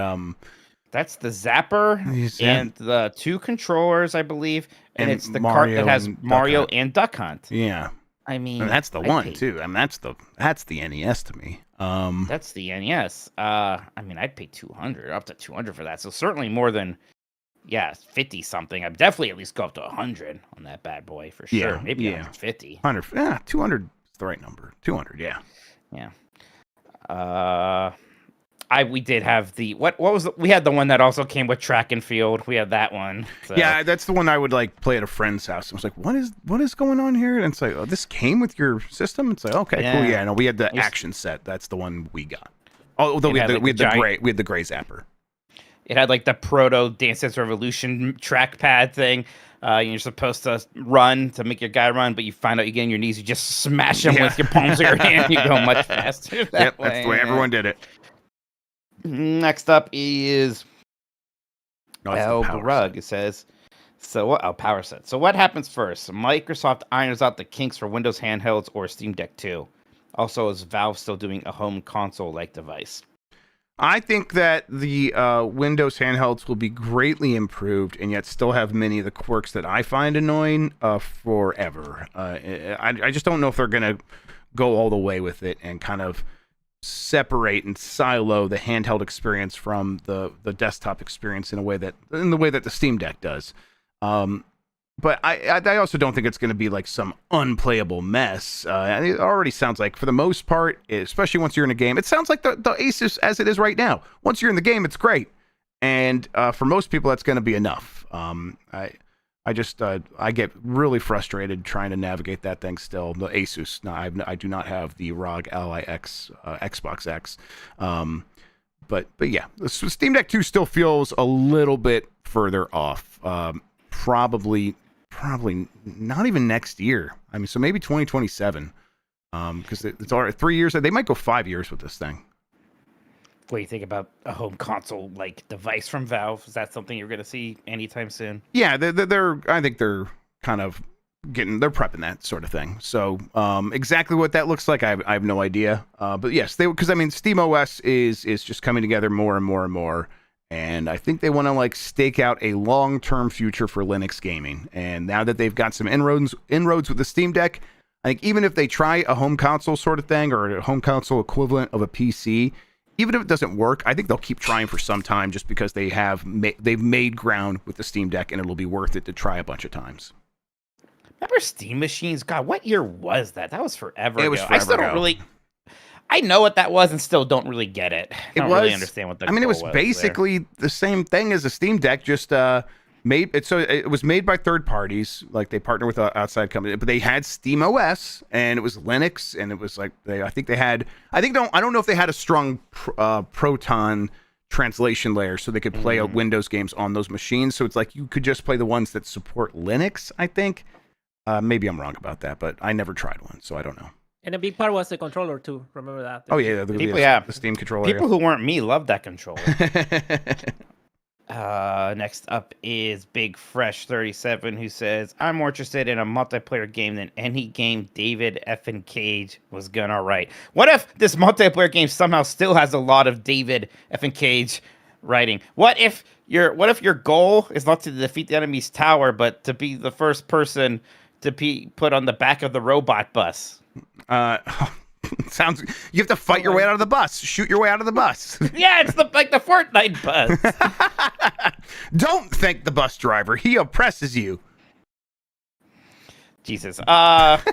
That's the Zapper and the 2 controllers, I believe, and it's the cart that has Mario and Duck Hunt. Yeah. I mean, and that's the one too. I mean, that's the NES to me. That's the NES. I mean, I'd pay $200, up to $200 for that. So certainly more than 50 something. I'd definitely at least go up to 100 on that bad boy for sure. Yeah, maybe 150. 100. Yeah, 200 is the right number. 200. Yeah. Yeah. We did have the what was we had the one that also came with track and field. We had that one. So. Yeah, that's the one I would like play at a friend's house. I was like, what is going on here? And it's like, oh, this came with your system. It's like, okay, cool. Yeah, no, we had the action set. That's the one we got. Although we had the gray zapper. It had like the proto Dance Dance Revolution trackpad thing. You're supposed to run to make your guy run, but you find out you get on your knees, you just smash him with your palms of your hand. You go much faster. That's the way everyone did it. Next up is Rug. It says, Power Set. So what happens first? Microsoft irons out the kinks for Windows handhelds or Steam Deck 2. Also, is Valve still doing a home console-like device? I think that the Windows handhelds will be greatly improved and yet still have many of the quirks that I find annoying forever. I just don't know if they're going to go all the way with it and kind of separate and silo the handheld experience from the desktop experience in the way that the Steam Deck does. But I also don't think it's going to be like some unplayable mess. It already sounds like, for the most part, especially once you're in a game, it sounds like the Asus as it is right now. Once you're in the game, it's great, and for most people, that's going to be enough. I get really frustrated trying to navigate that thing still. The Asus. No, I do not have the ROG Ally X Xbox X. But yeah, the Steam Deck 2 still feels a little bit further off. Probably not even next year. I mean, so maybe 2027. Because it's already 3 years. They might go 5 years with this thing. What do you think about a home console like device from Valve? Is that something you're going to see anytime soon? Yeah, I think they're kind of they're prepping that sort of thing. So exactly what that looks like, I have no idea. But yes, because I mean, SteamOS is just coming together more and more and more. And I think they want to like stake out a long-term future for Linux gaming. And now that they've got some inroads with the Steam Deck, I think even if they try a home console sort of thing or a home console equivalent of a PC, even if it doesn't work, I think they'll keep trying for some time just because they've made ground with the Steam Deck and it'll be worth it to try a bunch of times. Remember Steam machines? God, what year was that? That was forever ago. It was forever I still ago. don't really... I know what that was and still don't really get it. I don't really understand what that I mean, it was there. basically the same thing as a Steam Deck, just made it so it was made by third parties, like they partner with an outside company, but they had Steam OS and it was Linux, and it was like I don't know if they had a strong Proton translation layer so they could play Windows games on those machines. So it's like you could just play the ones that support Linux, I think. Maybe I'm wrong about that, but I never tried one, so I don't know. And a big part was the controller too. Remember that? Oh yeah, the Steam controller. People who weren't me loved that controller. Next up is Big Fresh 37, who says, "I'm more interested in a multiplayer game than any game David effing Cage was gonna write." What if this multiplayer game somehow still has a lot of David effing Cage writing? What if your goal is not to defeat the enemy's tower, but to be the first person to be put on the back of the robot bus? Sounds. You have to fight your way out of the bus. Shoot your way out of the bus. Yeah, it's like the Fortnite bus. Don't thank the bus driver. He oppresses you. Jesus. Next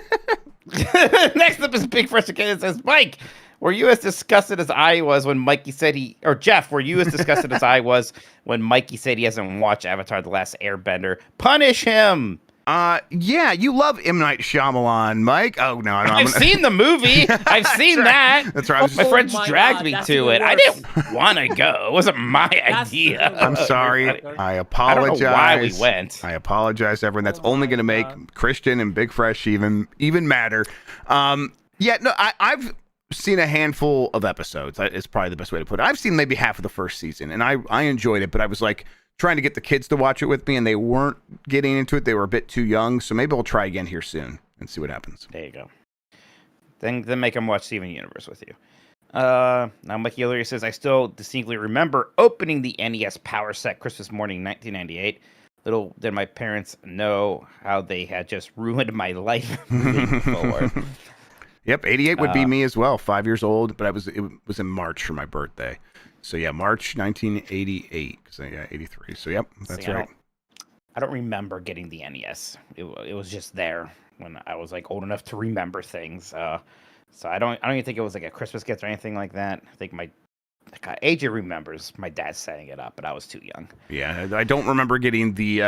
up is Big Fresh again. It says, "Mike, were you as disgusted as I was when Mikey said Jeff, were you as disgusted as I was when Mikey said he hasn't watched Avatar: The Last Airbender? Punish him." Yeah, you love M. Night Shyamalan, Mike. Oh, no. I've seen the movie. I've seen that. That's right. My friends dragged me to it. I didn't want to go. It wasn't my idea. I'm sorry. I apologize. I don't know why we went. I apologize, everyone. That's only going to make Christian and Big Fresh even madder. Yeah, no, I've seen a handful of episodes. It's probably the best way to put it. I've seen maybe half of the first season, and I enjoyed it, but I was like, trying to get the kids to watch it with me, and they weren't getting into it. They were a bit too young, so maybe I'll try again here soon and see what happens. There you go. Then make them watch Steven Universe with you. Now Mikey O'Leary says, "I still distinctly remember opening the NES Power Set Christmas morning 1998. Little did my parents know how they had just ruined my life moving forward." Yep, 88 would be me as well. 5 years old, but it was in March for my birthday. So yeah, March 1988. So yeah, 83. So yep, that's right. I don't remember getting the NES. It was just there when I was like old enough to remember things. So I don't even think it was like a Christmas gift or anything like that. I think AJ remembers my dad setting it up, but I was too young. Yeah, I don't remember getting the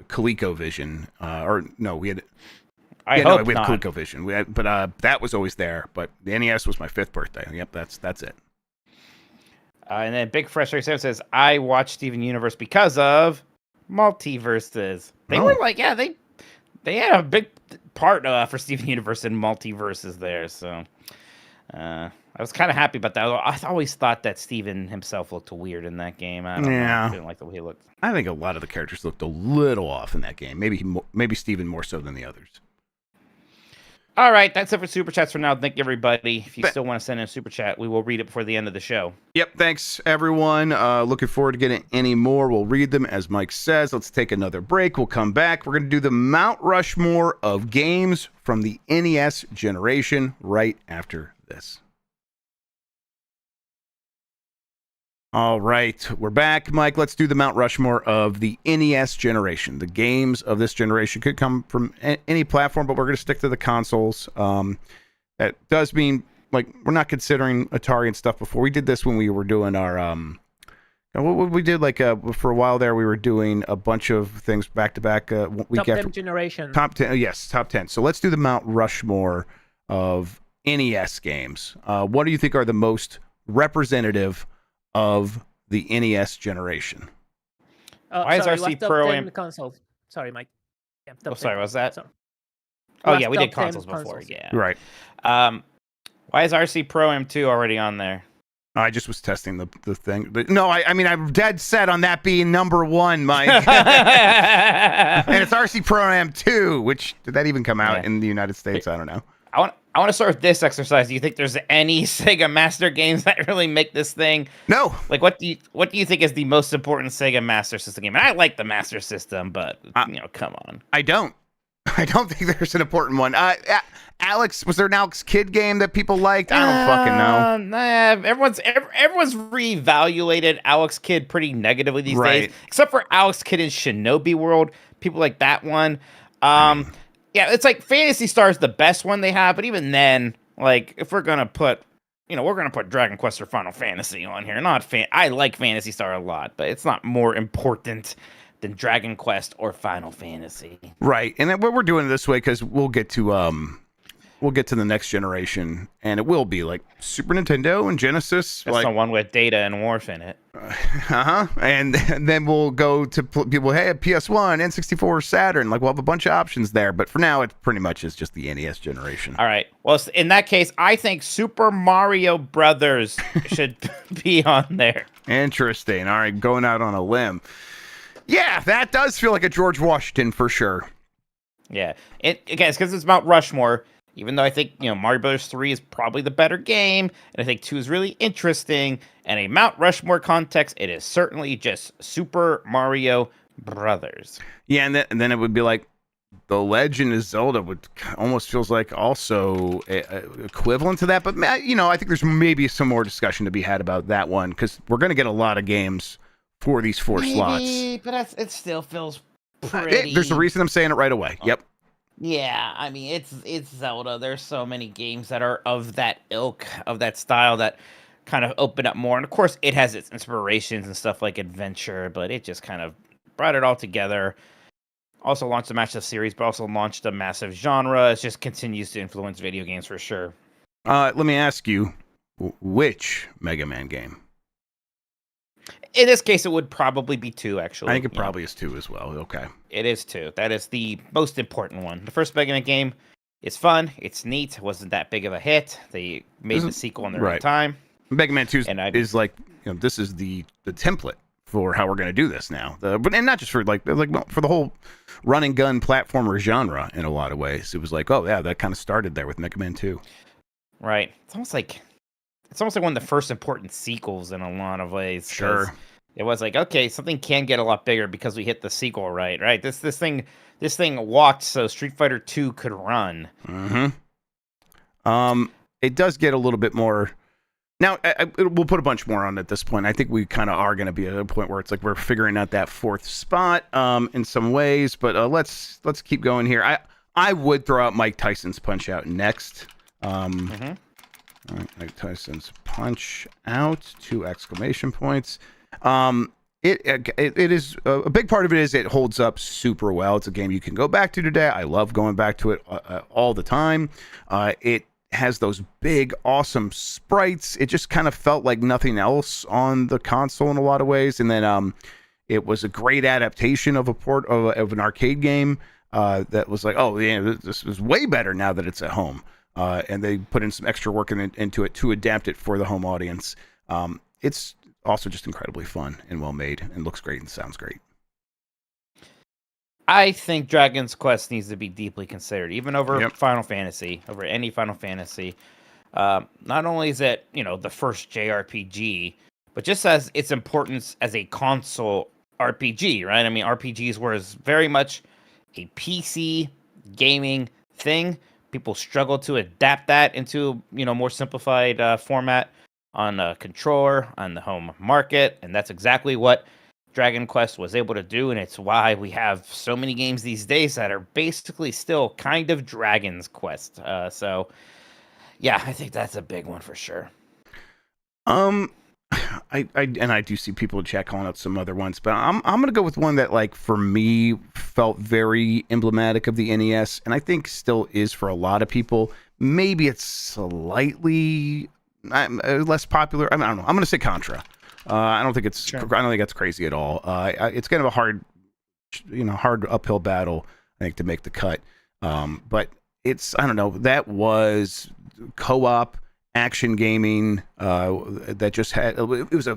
ColecoVision. Or no, we had. We had ColecoVision. But that was always there. But the NES was my 5th birthday. Yep, that's it. And then Big Fresh 37 says, "I watched Steven Universe because of multiverses." They were like, yeah, they had a big part for Steven Universe in multiverses there. So I was kind of happy about that. I always thought that Steven himself looked weird in that game. I don't know. I didn't like the way he looked. I think a lot of the characters looked a little off in that game. Maybe Steven more so than the others. All right, that's it for Super Chats for now. Thank you, everybody. If you still want to send in a Super Chat, we will read it before the end of the show. Yep, thanks, everyone. Looking forward to getting any more. We'll read them, as Mike says. Let's take another break. We'll come back. We're going to do the Mount Rushmore of games from the NES generation right after this. All right, we're back. Mike, let's do the Mount Rushmore of the NES generation. The games of this generation could come from any platform, but we're going to stick to the consoles. That does mean, like, we're not considering Atari and stuff before. We did this when we were doing our, what we did, like, for a while there, we were doing a bunch of things back-to-back week top after. 10 generation. Top 10, yes, top 10. So let's do the Mount Rushmore of NES games. What do you think are the most representative of the NES generation? Why is RC Pro console? Sorry, Mike. Yeah, sorry, what's that? Sorry. Oh, yeah, we did consoles before. Yeah. Right. Why is RC Pro M2 already on there? I just was testing the thing. But no, I mean, I'm dead set on that being number one, Mike. And it's RC Pro M2, which, did that even come out in the United States? I don't know. I want I want to start with this exercise. Do you think there's any Sega Master games that really make this thing? No. Like, what do you think is the most important Sega Master System game? And I like the Master System, but come on. I don't think there's an important one. Alex, was there an Alex Kidd game that people liked? I don't fucking know. Everyone's reevaluated Alex Kidd pretty negatively these days, except for Alex Kidd in Shinobi World. People like that one. Yeah, it's like Phantasy Star is the best one they have, but even then, like, if we're gonna put, we're gonna put Dragon Quest or Final Fantasy on here. I like Phantasy Star a lot, but it's not more important than Dragon Quest or Final Fantasy. Right, and then we're doing it this way because we'll get to the next generation, and it will be like Super Nintendo and Genesis. That's the one with Data and Worf in it. And then we'll go to people. Hey, PS1, N64, Saturn. Like we'll have a bunch of options there, but for now, it pretty much is just the NES generation. All right. Well, in that case, I think Super Mario Brothers should be on there. Interesting. All right, going out on a limb. Yeah, that does feel like a George Washington for sure. Yeah. It's because it's Mount Rushmore. Even though I think, Mario Brothers 3 is probably the better game, and I think 2 is really interesting, and a Mount Rushmore context, it is certainly just Super Mario Brothers. Yeah, and then it would be like The Legend of Zelda would almost feels like also equivalent to that, but I think there's maybe some more discussion to be had about that one, because we're going to get a lot of games for these 4 slots. But it still feels pretty... There's a reason I'm saying it right away. Yep. Yeah, I mean, it's Zelda. There's so many games that are of that ilk, of that style, that kind of open up more. And of course, it has its inspirations and stuff like Adventure, but it just kind of brought it all together. Also launched a massive series, but also launched a massive genre. It just continues to influence video games for sure. Let me ask you, which Mega Man game? In this case, it would probably be 2, actually. I think it probably is 2 as well. Okay. It is 2. That is the most important one. The first Mega Man game is fun. It's neat. It wasn't that big of a hit. They made the sequel in the right time. Mega Man 2 is like, this is the template for how we're going to do this now. And not just for for the whole run and gun platformer genre in a lot of ways. It was like, oh yeah, that kind of started there with Mega Man 2. Right. It's almost like one of the first important sequels in a lot of ways. Sure. It was like, okay, something can get a lot bigger because we hit the sequel right. This thing walked so Street Fighter 2 could run. Mm-hmm. It does get a little bit more. Now we'll put a bunch more on at this point. I think we kind of are going to be at a point where it's like we're figuring out that 4th spot in some ways. But let's keep going here. I would throw out Mike Tyson's Punch Out next. All right, Mike Tyson's Punch Out, 2 exclamation points. It is a big part of it is it holds up super well. It's a game you can go back to today. I love going back to it all the time. It has those big, awesome sprites. It just kind of felt like nothing else on the console in a lot of ways. And then it was a great adaptation of a port of an arcade game that was like, oh yeah, this is way better now that it's at home. And they put in some extra work into it to adapt it for the home audience. It's also just incredibly fun and well made and looks great and sounds great. I think Dragon's Quest needs to be deeply considered, even over Final Fantasy, over any Final Fantasy. Not only is it, the first JRPG, but just as its importance as a console RPG, right? I mean, RPGs were very much a PC gaming thing. People struggle to adapt that into, more simplified format on a controller, on the home market, and that's exactly what Dragon Quest was able to do, and it's why we have so many games these days that are basically still kind of Dragon's Quest. So, yeah, I think that's a big one for sure. I do see people in chat calling out some other ones, but I'm gonna go with one that, like, for me felt very emblematic of the NES, and I think still is for a lot of people. Maybe it's slightly less popular. I don't know. I'm gonna say Contra. I don't think that's crazy at all. It's kind of a hard uphill battle, I think, to make the cut. But I don't know. That was co-op action gaming that just had. It was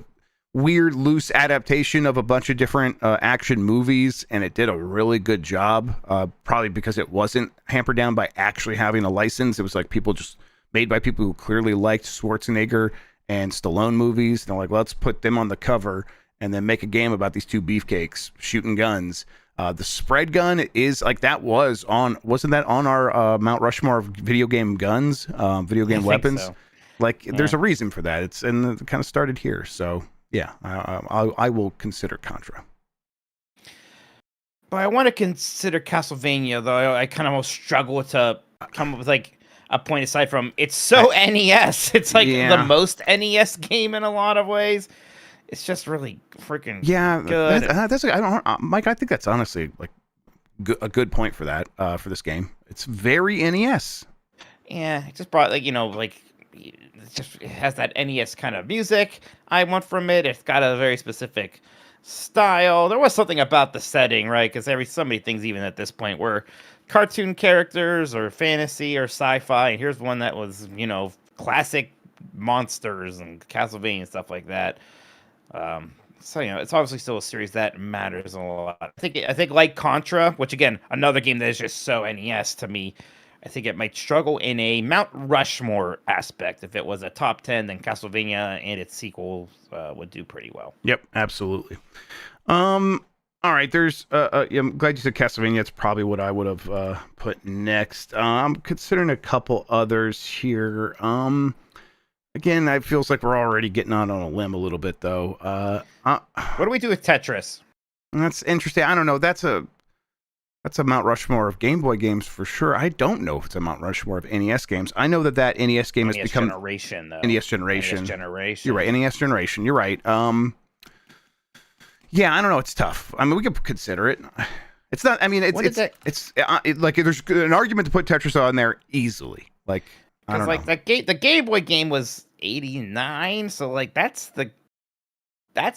weird, loose adaptation of a bunch of different action movies, and it did a really good job. Probably because it wasn't hampered down by actually having a license. It was like people just made by people who clearly liked Schwarzenegger and Stallone movies. And they're like, let's put them on the cover and then make a game about these two beefcakes shooting guns. The spread gun is like wasn't that on our Mount Rushmore of video game guns, video game weapons? So. Like, there's a reason for that. It kind of started here. So yeah, I will consider Contra. But I want to consider Castlevania, though. I kind of almost struggle to come up with like a point aside from it's so NES. It's like the most NES game in a lot of ways. It's just really freaking good. Mike, I think that's honestly like a good point for that for this game. It's very NES. Yeah, it just brought it has that NES kind of music I want from it. It's got a very specific style. There was something about the setting, right? Because so many things even at this point were cartoon characters or fantasy or sci-fi. And here's one that was, classic monsters and Castlevania and stuff like that. So it's obviously still a series that matters a lot. I think like Contra, which again, another game that is just so NES to me. I think it might struggle in a Mount Rushmore aspect. If it was a top 10, then Castlevania and its sequels would do pretty well. Yep, absolutely. All right, there's I'm glad you said Castlevania. It's probably what I would have put next. I'm considering a couple others here. Again, it feels like we're already getting out on a limb a little bit, though. What do we do with Tetris? That's interesting. I don't know. That's a Mount Rushmore of Game Boy games for sure. I don't know if it's a Mount Rushmore of NES games. I know that NES game has become Generation, though. NES Generation. NES Generation. You're right. NES Generation. You're right. Yeah, I don't know. It's tough. I mean, we could consider it. It's not. I mean, it's like there's an argument to put Tetris on there easily. Like, I don't know. The Game Boy game was 89, so like that's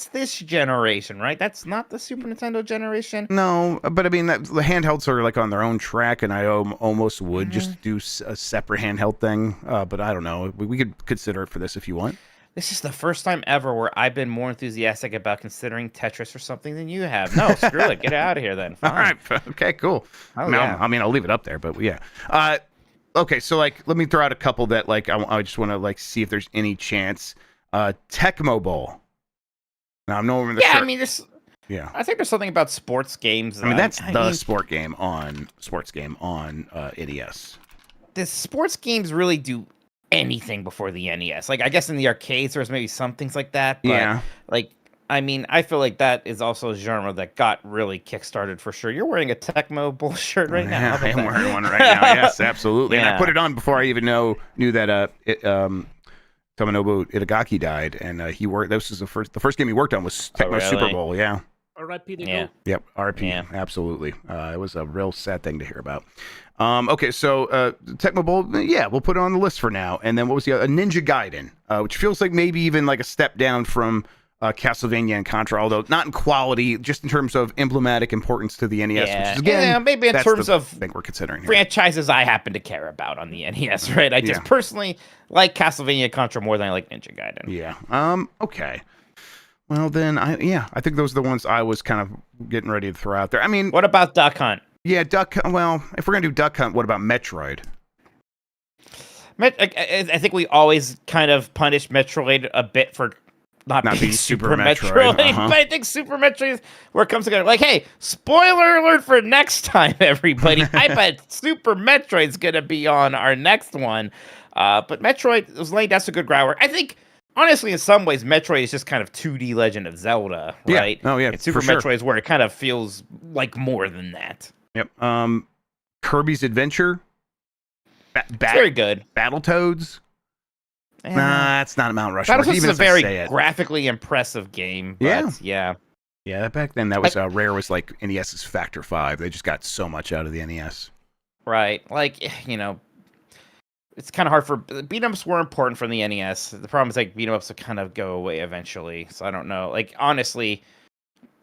this generation, right? That's not the Super Nintendo generation. No, but I mean, the handhelds are like on their own track, and I almost would just do a separate handheld thing. But I don't know. We could consider it for this if you want. This is the first time ever where I've been more enthusiastic about considering Tetris or something than you have. No, screw it. Get it out of here then. Fine. All right. Okay, cool. Oh, yeah. I mean, I'll leave it up there, but yeah. Okay, so like, let me throw out a couple that like I just want to like see if there's any chance. Tecmo Bowl. Now I'm no over the yeah, shirt. I mean this. Yeah, I think there's something about sports games. I mean that's sports game on NES. The sports games really do anything before the NES. Like I guess in the arcades there's maybe some things like that. But yeah. Like I mean I feel like that is also a genre that got really kickstarted for sure. You're wearing a Tecmo Bowl shirt right now. Yeah, I am wearing one right now. Yes, absolutely. Yeah. And I put it on before I even knew that Tomonobu Itagaki died, and he worked. This was the first game he worked on was Tecmo Super Bowl. Yeah. R.I.P. Yeah. Yep. R.I.P. Yeah. Absolutely. It was a real sad thing to hear about. Okay, so Tecmo Bowl, yeah, we'll put it on the list for now. And then what was the other? Ninja Gaiden, which feels like maybe even like a step down from Castlevania and Contra, although not in quality, just in terms of emblematic importance to the NES. Yeah, which is, again, maybe in terms of thing we're considering here. Franchises I happen to care about on the NES, right? I just personally like Castlevania and Contra more than I like Ninja Gaiden. Yeah. Okay. Well, then, I think those are the ones I was kind of getting ready to throw out there. I mean, what about Duck Hunt? Yeah, Duck Hunt. Well, if we're gonna do Duck Hunt, what about Metroid? I think we always kind of punish Metroid a bit for not being Super Metroid. Uh-huh. But I think Super Metroid is where it comes together. Like, hey, spoiler alert for next time, everybody. I bet Super Metroid's gonna be on our next one. But Metroid was laying down some good groundwork. I think, honestly, in some ways, Metroid is just kind of 2D Legend of Zelda, right? Yeah. Oh, yeah. And Super Metroid is where it kind of feels like more than that. Yep. Kirby's Adventure. Very good. Battletoads. Nah, it's not a Mount Rushmore. Battletoads is a very graphically impressive game. But yeah. Back then, that was Rare was like NES's Factor 5. They just got so much out of the NES. Right. Like, you know, it's kind of hard for beat-em-ups were important for the NES. The problem is like beat-em-ups will kind of go away eventually. So I don't know. Like, honestly,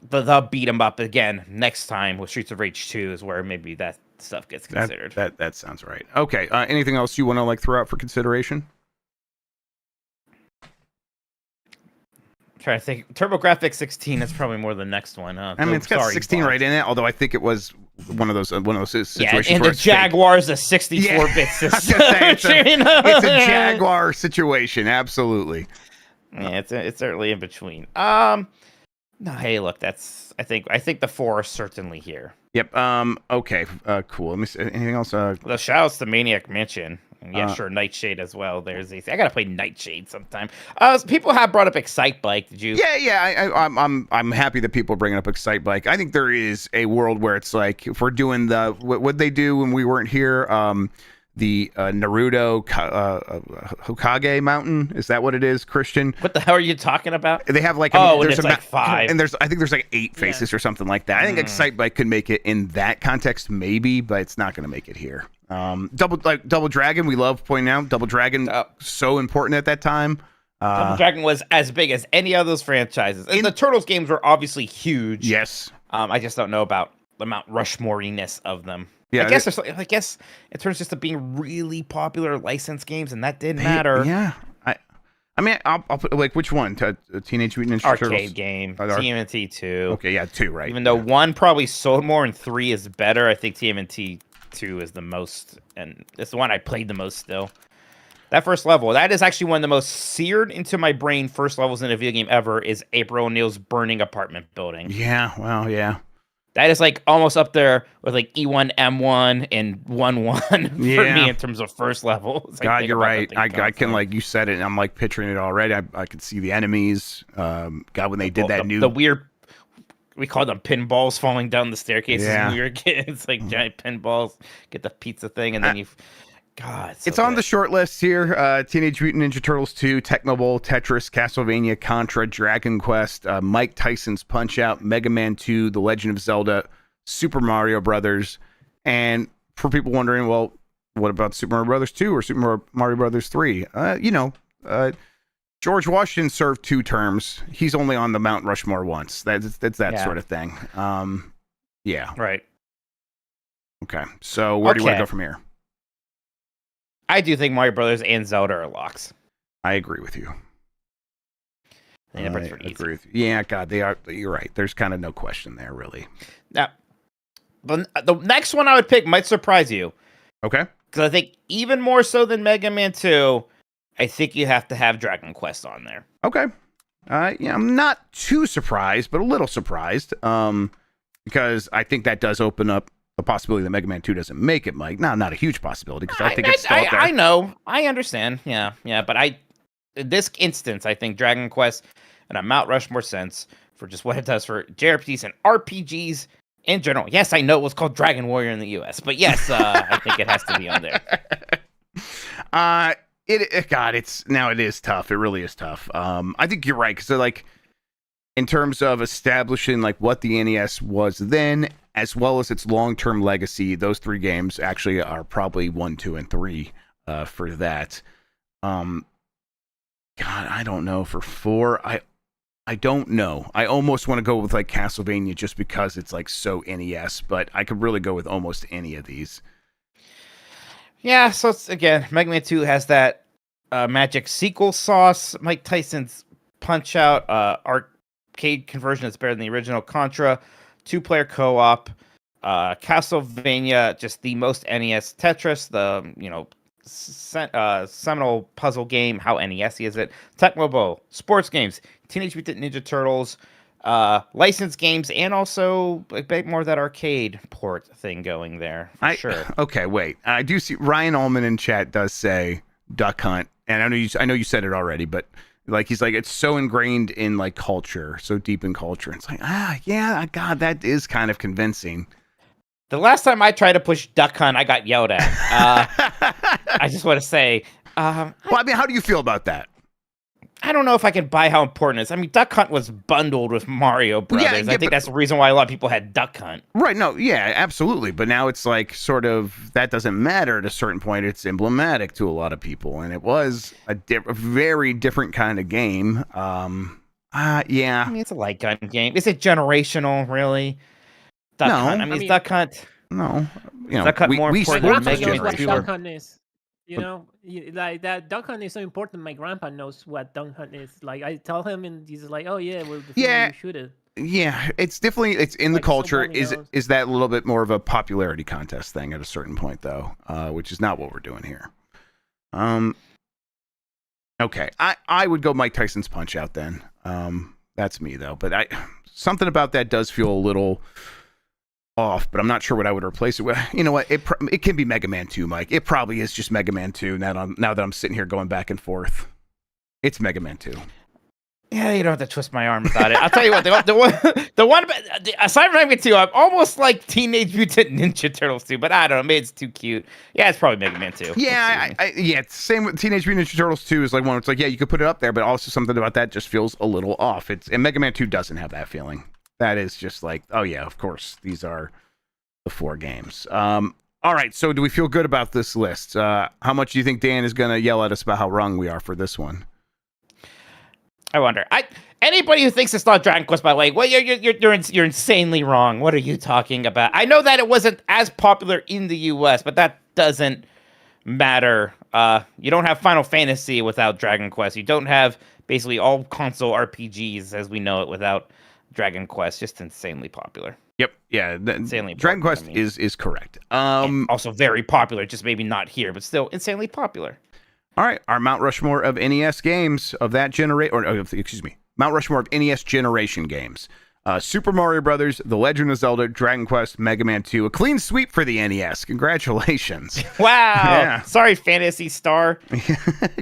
the beat-em up again next time with Streets of Rage 2 is where maybe that stuff gets considered. That sounds right. Okay. Anything else you want to like throw out for consideration? Trying to think. TurboGrafx 16 is probably more the next one, huh? I mean, it's got 16 right in it. Although I think it was one of those situations. Yeah, and the Jaguar's a 64-bit system. It's a Jaguar situation. Absolutely. Yeah, it's certainly in between. No, hey, look, I think the 4 are certainly here. Yep. Okay. Cool. Let me see. Anything else? The shoutouts to Maniac Mansion. Yeah, sure. Nightshade as well. There's these. I gotta play Nightshade sometime. People have brought up Excite Bike. Did you? Yeah. I'm happy that people are bringing up Excite Bike. I think there is a world where it's like if we're doing what they do when we weren't here. The Naruto Hokage Mountain, is that what it is, Christian? What the hell are you talking about? They have like there's like 5, and I think there's like 8 faces or something like that. I think Excite Bike could make it in that context, maybe, but it's not going to make it here. Double Dragon, we love pointing out. Double Dragon, so important at that time. Double Dragon was as big as any of those franchises, and the Turtles games were obviously huge. Yes, I just don't know about the Mount Rushmore-ness of them. Yeah, I guess it turns just to being really popular licensed games, and that didn't matter. Yeah, I mean, I'll put like which one? Teenage Mutant Ninja Turtles arcade game, TMNT 2. Okay, yeah, 2, right? Even though 1 probably sold more and 3 is better, I think TMNT 2 is the most, and it's the one I played the most still. That first level, that is actually one of the most seared into my brain first levels in a video game ever. Is April O'Neil's burning apartment building? Yeah, well, yeah. That is like almost up there with like E1, M1, and 1-1 for me in terms of first levels. God, you're right. I can, like, you said it, and I'm like picturing it already. I could see the enemies. God, when they did the weird, we called them pinballs falling down the staircases when we were kids, like giant pinballs. Get the pizza thing, and then God, it's on the short list here. Teenage Mutant Ninja Turtles 2, Tecmo Bowl, Tetris, Castlevania, Contra, Dragon Quest, Mike Tyson's Punch-Out, Mega Man 2, The Legend of Zelda, Super Mario Brothers. And for people wondering, well, what about Super Mario Brothers 2 or Super Mario Brothers 3? George Washington served 2 terms. He's only on the Mount Rushmore once. That's that sort of thing. Yeah. Right. Okay. So where do you want to go from here? I do think Mario Brothers and Zelda are locks. I agree with you. I agree with you. Yeah, God, they are. You're right. There's kind of no question there, really. Now, the next one I would pick might surprise you. Okay. Because I think even more so than Mega Man 2, I think you have to have Dragon Quest on there. Okay. Yeah, I'm not too surprised, but a little surprised. Because I think that does open up the possibility that Mega Man 2 doesn't make it, Mike. Not a huge possibility, because I think it's still there. I know. I understand. Yeah. But in this instance, I think Dragon Quest in a Mount Rushmore sense for just what it does for JRPGs and RPGs in general. Yes, I know it was called Dragon Warrior in the US, but yes, I think it has to be on there. It is tough. It really is tough. I think you're right, because like in terms of establishing like what the NES was then, as well as its long-term legacy, those 3 games actually are probably 1, 2, and 3 for that. God, I don't know. For 4, I don't know. I almost want to go with like Castlevania just because it's like so NES, but I could really go with almost any of these. Yeah, so it's, again, Mega Man 2 has that magic sequel sauce. Mike Tyson's Punch-Out, arcade conversion that's better than the original. Contra, 2-player co-op. Castlevania, just the most NES. Tetris, the seminal puzzle game. How NES-y is it? Tecmo Bowl, sports games, Teenage Mutant Ninja Turtles, licensed games, and also a bit more of that arcade port thing going there. Sure. Okay, wait. I do see Ryan Ullman in chat does say Duck Hunt, and I know you said it already, but like he's like, it's so ingrained in like culture, so deep in culture. It's like, yeah, God, that is kind of convincing. The last time I tried to push Duck Hunt, I got yelled at. I just want to say, well, I mean, how do you feel about that? I don't know if I can buy how important it is. I mean, Duck Hunt was bundled with Mario Brothers. I think that's the reason why a lot of people had Duck Hunt. Right, no, yeah, absolutely. But now it's like sort of, that doesn't matter at a certain point. It's emblematic to a lot of people. And it was a very different kind of game. Yeah. I mean, it's a light gun game. Is it generational, really? Duck Hunt. I mean, Duck Hunt. No. Duck Hunt more important than Mega Man 2. Duck Hunt is. You know, like that Duck Hunt is so important. My grandpa knows what Duck Hunt is. Like I tell him, and he's like, "Oh yeah, well the thing where you shoot it." Yeah, it's definitely in the Like, so culture. boring nose. Is that a little bit more of a popularity contest thing at a certain point though, which is not what we're doing here. Okay, I would go Mike Tyson's Punch Out then. That's me though, but something about that does feel a little off, but I'm not sure what I would replace it with. You know what? It can be Mega Man 2, Mike. It probably is just Mega Man 2 now that I'm sitting here going back and forth. It's Mega Man 2. Yeah, you don't have to twist my arm about it. I'll tell you what, the one aside from Mega Man 2, I'm almost like Teenage Mutant Ninja Turtles 2, but I don't know, maybe it's too cute. Yeah, it's probably Mega Man 2. Yeah, it's same with Teenage Mutant Ninja Turtles 2 is like one. It's like, yeah, you could put it up there, but also something about that just feels a little off. And Mega Man 2 doesn't have that feeling. That is just like, oh yeah, of course, these are the 4 games. All right, so do we feel good about this list? How much do you think Dan is going to yell at us about how wrong we are for this one? I wonder. Anybody who thinks it's not Dragon Quest, by the way, well, you're insanely wrong. What are you talking about? I know that it wasn't as popular in the U.S., but that doesn't matter. You don't have Final Fantasy without Dragon Quest. You don't have basically all console RPGs as we know it without Dragon Quest. Just insanely popular. Yep. Yeah. Insanely Dragon Quest is correct. Also very popular, just maybe not here, but still insanely popular. All right, our Mount Rushmore of NES games of that generation, Mount Rushmore of NES Generation games. Super Mario Brothers, The Legend of Zelda, Dragon Quest, Mega Man 2. A clean sweep for the NES. Congratulations. Wow. Yeah. Sorry, Fantasy Star.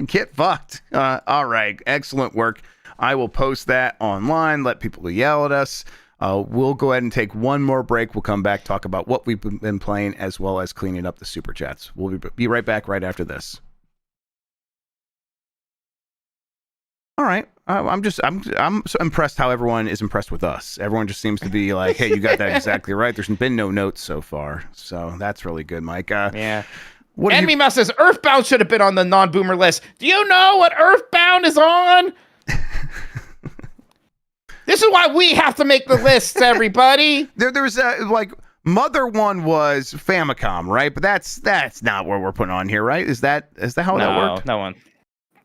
Get fucked. All right, excellent work. I will post that online, let people yell at us. We'll go ahead and take one more break. We'll come back, talk about what we've been playing, as well as cleaning up the Super Chats. We'll be right back right after this. All right. I'm so impressed how everyone is impressed with us. Everyone just seems to be like, hey, you got that exactly right. There's been no notes so far. So that's really good, Mike. Yeah. Enemy Mouse says Earthbound should have been on the non-boomer list. Do you know what Earthbound is on? This is why we have to make the lists, everybody. There's like Mother one was Famicom, right? But that's not what we're putting on here, right? Is that how that worked? No one.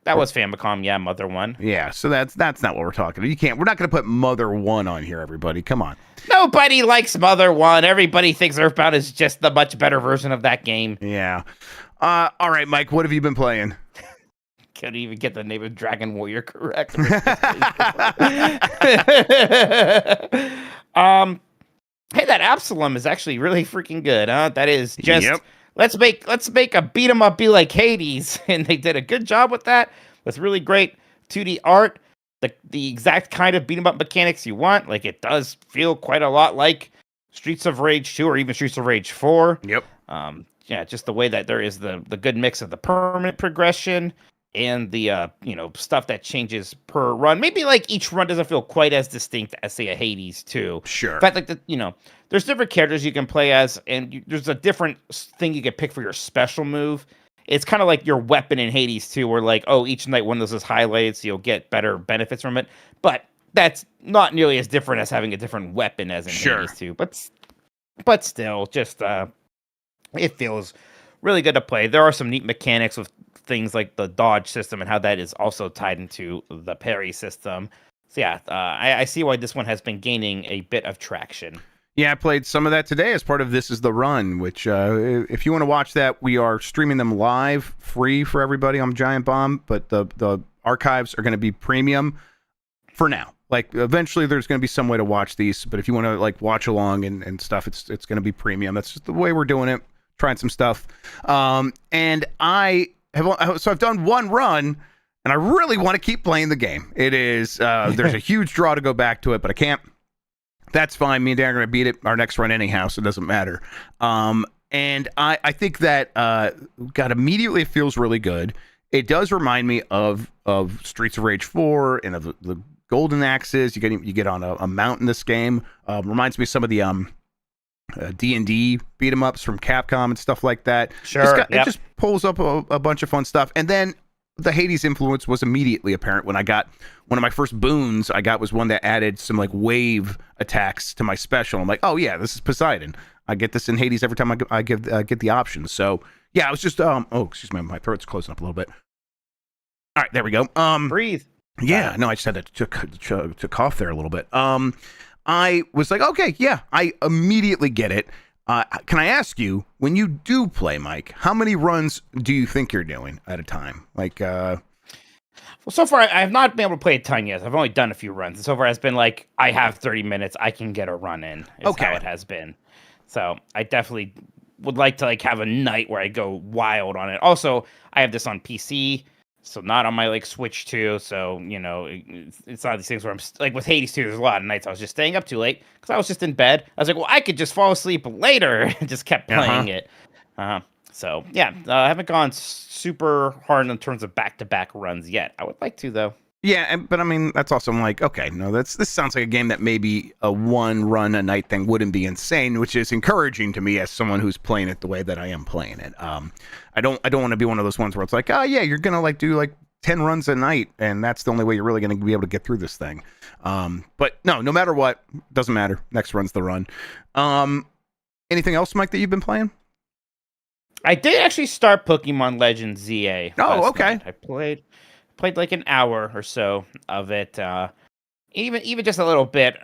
That was Famicom, yeah, Mother 1. Yeah, so that's not what we're talking about. We're not going to put Mother 1 on here, everybody. Come on. Nobody likes Mother 1. Everybody thinks Earthbound is just the much better version of that game. Yeah. All right, Mike, what have you been playing? Couldn't even get the name of Dragon Warrior correct. Hey, that Absalom is actually really freaking good, huh? That is just... Yep. Let's make a beat 'em up be like Hades, and they did a good job with that. With really great 2D art, the exact kind of beat 'em up mechanics you want. Like it does feel quite a lot like Streets of Rage 2 or even Streets of Rage 4. Yep. Yeah, just the way that there is the good mix of the permanent progression and the stuff that changes per run. Maybe like each run doesn't feel quite as distinct as say a Hades 2. Sure. In fact, like there's different characters you can play as, and there's a different thing you can pick for your special move. It's kind of like your weapon in Hades 2, where like, oh, each night one of those is highlighted, so you'll get better benefits from it. But that's not nearly as different as having a different weapon as in Hades 2. But still, just it feels really good to play. There are some neat mechanics with things like the dodge system and how that is also tied into the parry system. So yeah, I see why this one has been gaining a bit of traction. Yeah, I played some of that today as part of This Is the Run, which if you want to watch that, we are streaming them live, free for everybody on Giant Bomb, but the archives are going to be premium for now. Like eventually there's going to be some way to watch these, but if you want to like watch along and stuff, it's going to be premium. That's just the way we're doing it, trying some stuff. And I've done one run, and I really want to keep playing the game. It is there's a huge draw to go back to it, but I can't. That's fine. Me and Dan are going to beat it our next run anyhow, so it doesn't matter. And I think that God, immediately it feels really good. It does remind me of Streets of Rage 4 and of the golden axes. You get on a mount in this game. Reminds me of some of the D&D beat 'em ups from Capcom and stuff like that. Sure. It just pulls up a bunch of fun stuff. And then the Hades influence was immediately apparent when I got one of my first boons. I got was one that added some like wave attacks to my special. I'm like, oh yeah, this is Poseidon. I get this in Hades every time I get the option. So Yeah, I was just excuse me, my throat's closing up a little bit. All right, there we go. Breathe. Yeah, no, I just had to cough there a little bit. I was like, okay, yeah, I immediately get it. Can I ask you, when you do play, Mike, how many runs do you think you're doing at a time? Like, well, so far I have not been able to play a ton yet. I've only done a few runs. And so far it's been like, I have 30 minutes, I can get a run in. Is Okay. how it has been. So I definitely would like to like have a night where I go wild on it. Also, I have this on PC, so not on my like Switch too. So it's not these things where I'm like with Hades 2. There's a lot of nights I was just staying up too late because I was just in bed. I was like, well, I could just fall asleep later and just kept playing it. So yeah, I haven't gone super hard in terms of back-to-back runs yet. I would like to though. yeah, but I mean, that's also, I'm like, okay, no, this sounds like a game that maybe a one run a night thing wouldn't be insane, which is encouraging to me as someone who's playing it the way that I am playing it. I don't want to be one of those ones where it's like, oh yeah, you're gonna like do like 10 runs a night, and that's the only way you're really gonna be able to get through this thing. But no matter what, doesn't matter. Next run's the run. Anything else, Mike, that you've been playing? I did actually start Pokemon Legends ZA. Oh, okay. Night. I played like an hour or so of it. Even just a little bit.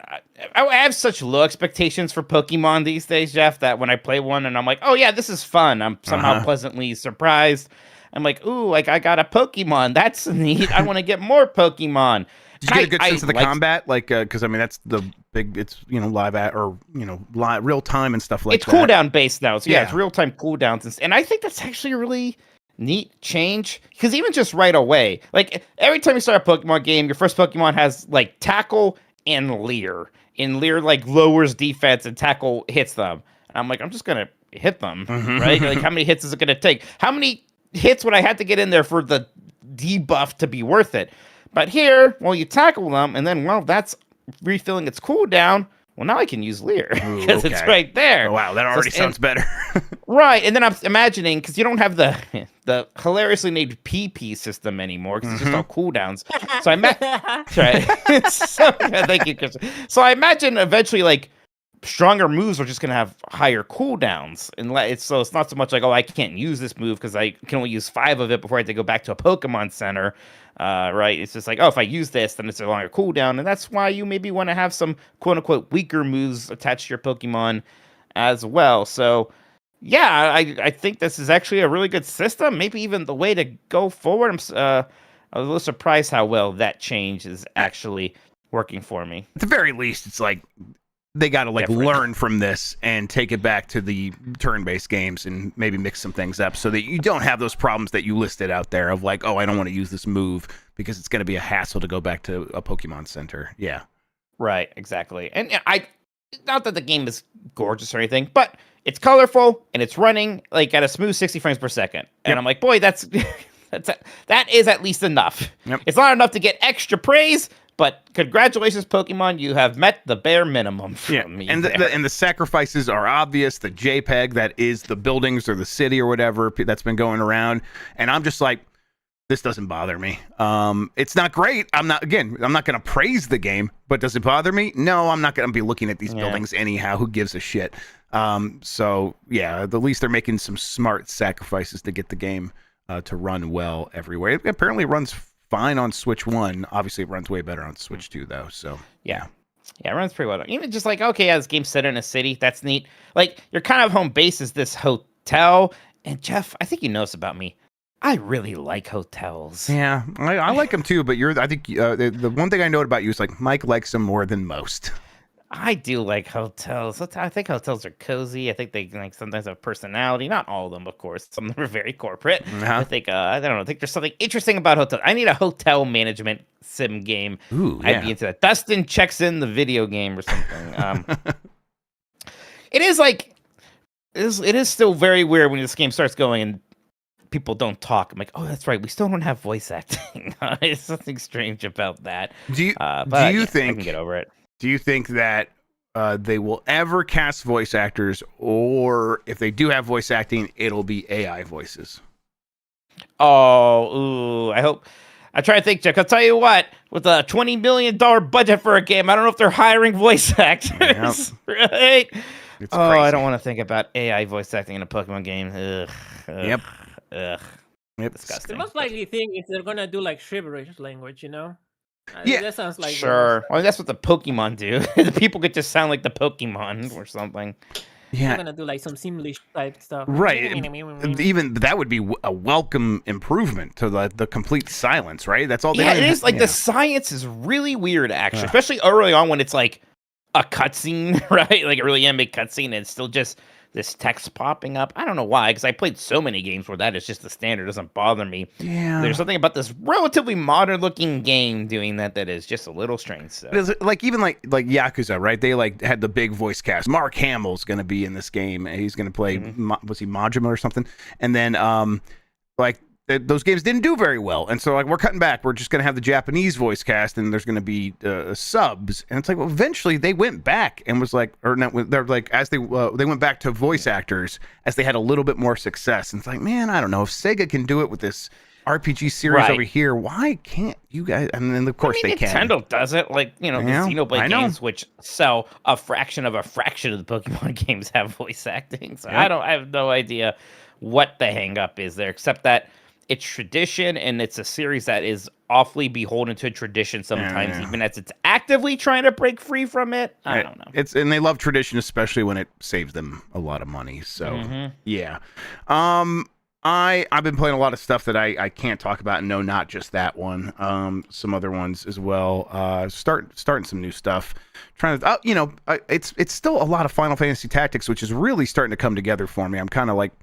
I have such low expectations for Pokemon these days, Jeff, that when I play one and I'm like, oh yeah, this is fun, I'm somehow pleasantly surprised. I'm like, ooh, like I got a Pokemon. That's neat. I want to get more Pokemon. Did you get a good sense of the combat? Like, because I mean, that's the big. It's live at or real time and stuff like it's that. It's cooldown based now, so yeah, it's real time cooldowns, and I think that's actually a really neat change because even just right away, like every time you start a Pokemon game, your first Pokemon has like Tackle and Leer, and Leer like lowers defense and Tackle hits them, and I'm like, I'm just gonna hit them, right? Like, how many hits is it gonna take? How many hits would I have to get in there for the debuff to be worth it? But here, well, you tackle them, and then, well, that's refilling its cooldown. Well, now I can use Leer because it's right there. Oh, wow, that already sounds better. Right, and then I'm imagining, because you don't have the hilariously named PP system anymore, because it's just all cooldowns. So right. So, yeah, thank you, Chris. So I imagine eventually, like, stronger moves are just going to have higher cooldowns. And so it's not so much like, oh, I can't use this move because I can only use 5 of it before I have to go back to a Pokemon Center. Right? It's just like, oh, if I use this, then it's a longer cooldown. And that's why you maybe want to have some quote-unquote weaker moves attached to your Pokemon as well. So, yeah, I think this is actually a really good system. Maybe even the way to go forward. I'm a little surprised how well that change is actually working for me. At the very least, it's like they got to learn from this and take it back to the turn-based games and maybe mix some things up so that you don't have those problems that you listed out there of like, oh, I don't want to use this move because it's going to be a hassle to go back to a Pokemon Center. Yeah. Right, exactly. And not that the game is gorgeous or anything, but it's colorful and it's running like at a smooth 60 frames per second. And I'm like, boy, that is at least enough. Yep. It's not enough to get extra praise, but congratulations, Pokemon, you have met the bare minimum from me. And the sacrifices are obvious. The JPEG that is the buildings or the city or whatever that's been going around. And I'm just like, this doesn't bother me. It's not great. I'm not going to praise the game, but does it bother me? No, I'm not going to be looking at these buildings anyhow. Who gives a shit? So, yeah, at least they're making some smart sacrifices to get the game to run well everywhere. It apparently runs fine on Switch 1. Obviously, it runs way better on Switch 2, though. So, yeah, it runs pretty well. Even just like, okay, this game's set in a city. That's neat. Like, your kind of home base is this hotel. And, Jeff, I think you know this about me. I really like hotels. Yeah, I like them, too. But I think the one thing I know about you is, like, Mike likes them more than most. I do like hotels. I think hotels are cozy. I think they sometimes have personality. Not all of them, of course. Some of them are very corporate. I think I don't know. I think there's something interesting about hotels. I need a hotel management sim game. Ooh, yeah. I'd be into that. Dustin checks in the video game or something. It is still very weird when this game starts going and people don't talk. I'm like, oh, that's right. We still don't have voice acting. There's something strange about that. Do you think I can get over it? Do you think that they will ever cast voice actors, or if they do have voice acting, it'll be AI voices? I hope. I try to think, Jack. I'll tell you what, with a $20 million budget for a game, I don't know if they're hiring voice actors, right? It's crazy. I don't want to think about AI voice acting in a Pokemon game. Ugh. Yep. Yep. Disgusting. The most likely thing is they're gonna do like gibberish language, you know? Yeah. That sounds like Sure. Well, that's what the Pokemon do. The people could just sound like the Pokemon or something. They're Yeah. gonna do like some Simlish type stuff. Right. Even that would be a welcome improvement to the complete silence, right? That's all. Yeah, it is. Like the science is really weird, actually, especially early on when it's like a cutscene, right? Like a really animated cutscene, and it's still just this text popping up. I don't know why, because I played so many games where that is just the standard. It doesn't bother me. Yeah. There's something about this relatively modern-looking game doing that is just a little strange. So. Like even like Yakuza, right? They like had the big voice cast. Mark Hamill's going to be in this game. He's going to play. Was he Majima or something? And then like. Those games didn't do very well, and so like we're cutting back. We're just going to have the Japanese voice cast, and there's going to be subs. And it's like, well, eventually they went back and was like, or not, they're like as they went back to voice actors as they had a little bit more success. And it's like, man, I don't know if Sega can do it with this RPG series over here. Why can't you guys? And then of course they can. Nintendo does it, like the Xenoblade games, which sell a fraction of the Pokemon games have voice acting. So I have no idea what the hang up is there, except that it's tradition, and it's a series that is awfully beholden to tradition sometimes, even as it's actively trying to break free from it. I don't know. And they love tradition, especially when it saves them a lot of money. So yeah, I've been playing a lot of stuff that I can't talk about. And no, not just that one. Some other ones as well. Starting some new stuff. Trying to it's still a lot of Final Fantasy Tactics, which is really starting to come together for me. I'm kind of like.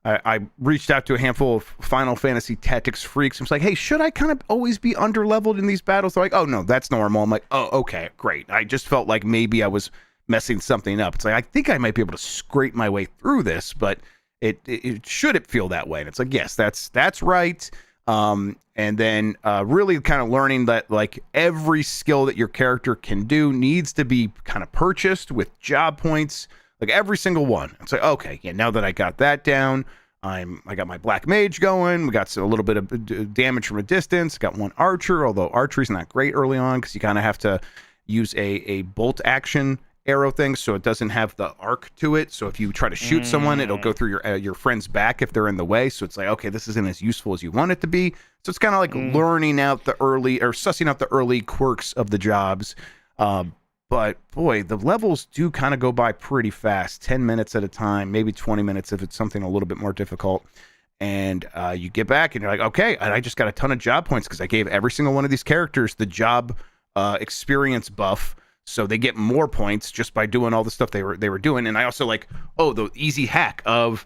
I reached out to a handful of Final Fantasy Tactics freaks. I was like, hey, should I kind of always be underleveled in these battles? They're like, oh, no, that's normal. I'm like, oh, okay, great. I just felt like maybe I was messing something up. It's like, I think I might be able to scrape my way through this, but it should feel that way? And it's like, yes, that's right. And then really kind of learning that like every skill that your character can do needs to be kind of purchased with job points. Like every single one. It's like, okay, yeah, now that I got that down, I got my Black Mage going. We got a little bit of damage from a distance. Got one Archer, although Archery's not great early on because you kind of have to use a bolt action arrow thing, so it doesn't have the arc to it. So if you try to shoot someone, it'll go through your friend's back if they're in the way. So it's like, okay, this isn't as useful as you want it to be. So it's kind of like learning out sussing out the early quirks of the jobs. But boy, the levels do kind of go by pretty fast, 10 minutes at a time, maybe 20 minutes if it's something a little bit more difficult. And you get back and you're like, okay, I just got a ton of job points because I gave every single one of these characters the job experience buff. So they get more points just by doing all the stuff they were doing. And I also like, the easy hack of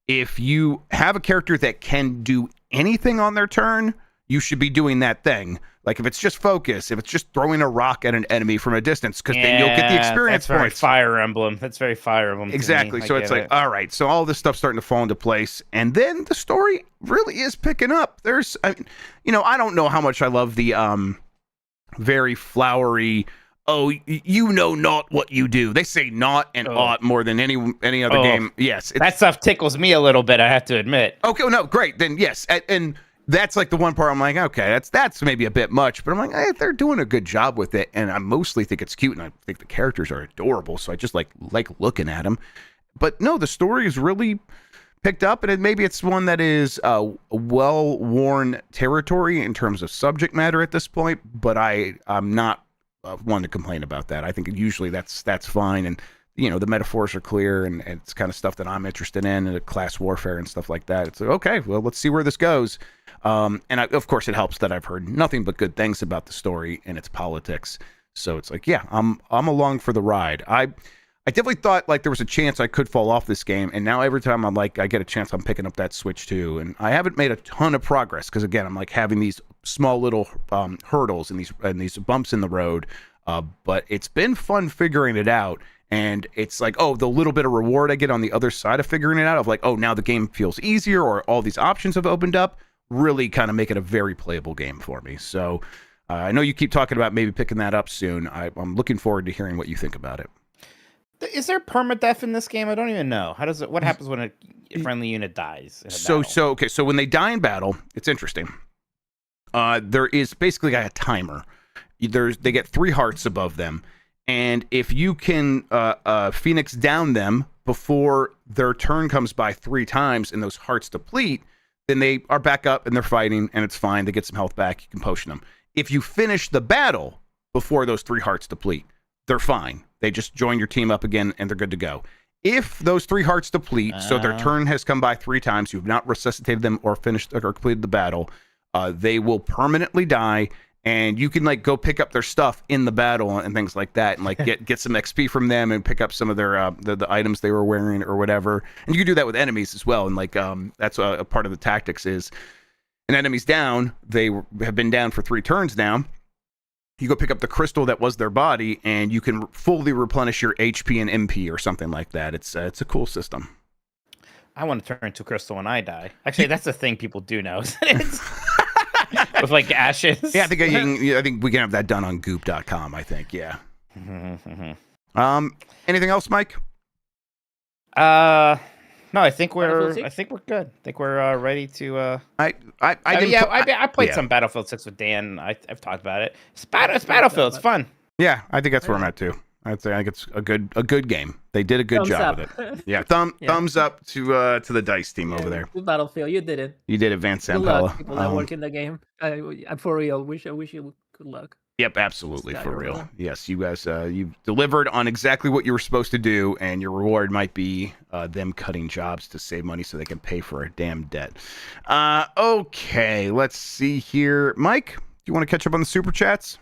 if you have a character that can do anything on their turn, you should be doing that thing. Like if it's just focus, if it's just throwing a rock at an enemy from a distance, because then you'll get the experience points. Fire Emblem. That's very Fire Emblem. Exactly. So it's like, all right. So all this stuff's starting to fall into place, and then the story really is picking up. I don't know how much I love the very flowery. Oh, you know not what you do. They say not and ought more than any other game. Yes, that stuff tickles me a little bit. I have to admit. Okay, no, great. Then yes, and that's like the one part I'm like, okay, that's maybe a bit much, but I'm like, hey, they're doing a good job with it, and I mostly think it's cute, and I think the characters are adorable, so I just like looking at them. But no, the story is really picked up, and maybe it's one that is a well-worn territory in terms of subject matter at this point, but I'm not one to complain about that. I think usually that's fine, and the metaphors are clear, and it's kind of stuff that I'm interested in, and class warfare and stuff like that. It's like, okay, well, let's see where this goes. Of course, it helps that I've heard nothing but good things about the story and its politics. So it's like, yeah, I'm along for the ride. I definitely thought like there was a chance I could fall off this game, and now every time I get a chance, I'm picking up that Switch too. And I haven't made a ton of progress because again, I'm like having these small little hurdles and these bumps in the road. But it's been fun figuring it out. And it's like, the little bit of reward I get on the other side of figuring it out of like, now the game feels easier, or all these options have opened up, really kind of make it a very playable game for me. So I know you keep talking about maybe picking that up soon. I'm looking forward to hearing what you think about it. Is there permadeath in this game? I don't even know. What happens when a friendly unit dies? So when they die in battle, it's interesting. There is basically a timer. They get 3 hearts above them. and if you can Phoenix down them before their turn comes by 3 times and those hearts deplete, then they are back up and they're fighting and it's fine. They get some health back. You can potion them. If you finish the battle before those 3 hearts deplete, they're fine. They just join your team up again and they're good to go. If those 3 hearts deplete, so their turn has come by 3 times, you've not resuscitated them or finished or completed the battle, they will permanently die, and you can like go pick up their stuff in the battle and things like that, and like get some XP from them and pick up some of their the items they were wearing or whatever. And you can do that with enemies as well. And like that's a part of the tactics is an enemy's down, they have been down for 3 turns now. You go pick up the crystal that was their body, and you can fully replenish your HP and MP or something like that. It's a cool system. I want to turn into crystal when I die. Actually, that's a thing people do know. With like ashes. Yeah, I think we can have that done on goop.com, I think. Yeah. Anything else, Mike? No, I think we're good. I think we're ready to. I played some Battlefield 6 with Dan. I've talked about it. It's Battlefield. It's fun. Yeah, I think that's where I'm at too. I think it's a good game. They did a good job with it. Yeah, thumbs up to the Dice team over there. Battlefield, you did it. You did it, Van Good Sampella. luck, people that work in the game. I'm for real. I wish you good luck. Yep, absolutely, for real. Yes, you guys, you delivered on exactly what you were supposed to do, and your reward might be them cutting jobs to save money so they can pay for a damn debt. Okay, let's see here. Mike, do you want to catch up on the Super Chats?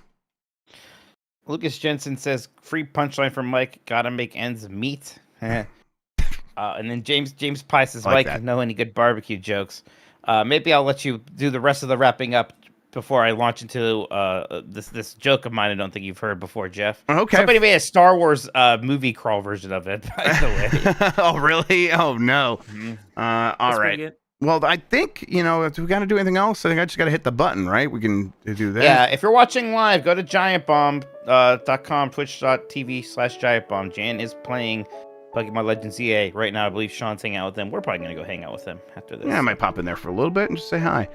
Lucas Jensen says, free punchline from Mike, gotta make ends meet. And then James Pye says, Mike, know any good barbecue jokes? Maybe I'll let you do the rest of the wrapping up before I launch into this joke of mine I don't think you've heard before, Jeff. Okay. Somebody made a Star Wars movie crawl version of it, by the way. Oh, really? Oh, no. Mm-hmm. All right. Well, I think, if we got to do anything else, I think I just got to hit the button, right? We can do that. Yeah, if you're watching live, go to giantbomb.com, twitch.tv/giantbomb. Jan is playing Pokemon Legends EA right now. I believe Sean's hanging out with him. We're probably going to go hang out with him after this. Yeah, I might pop in there for a little bit and just say hi.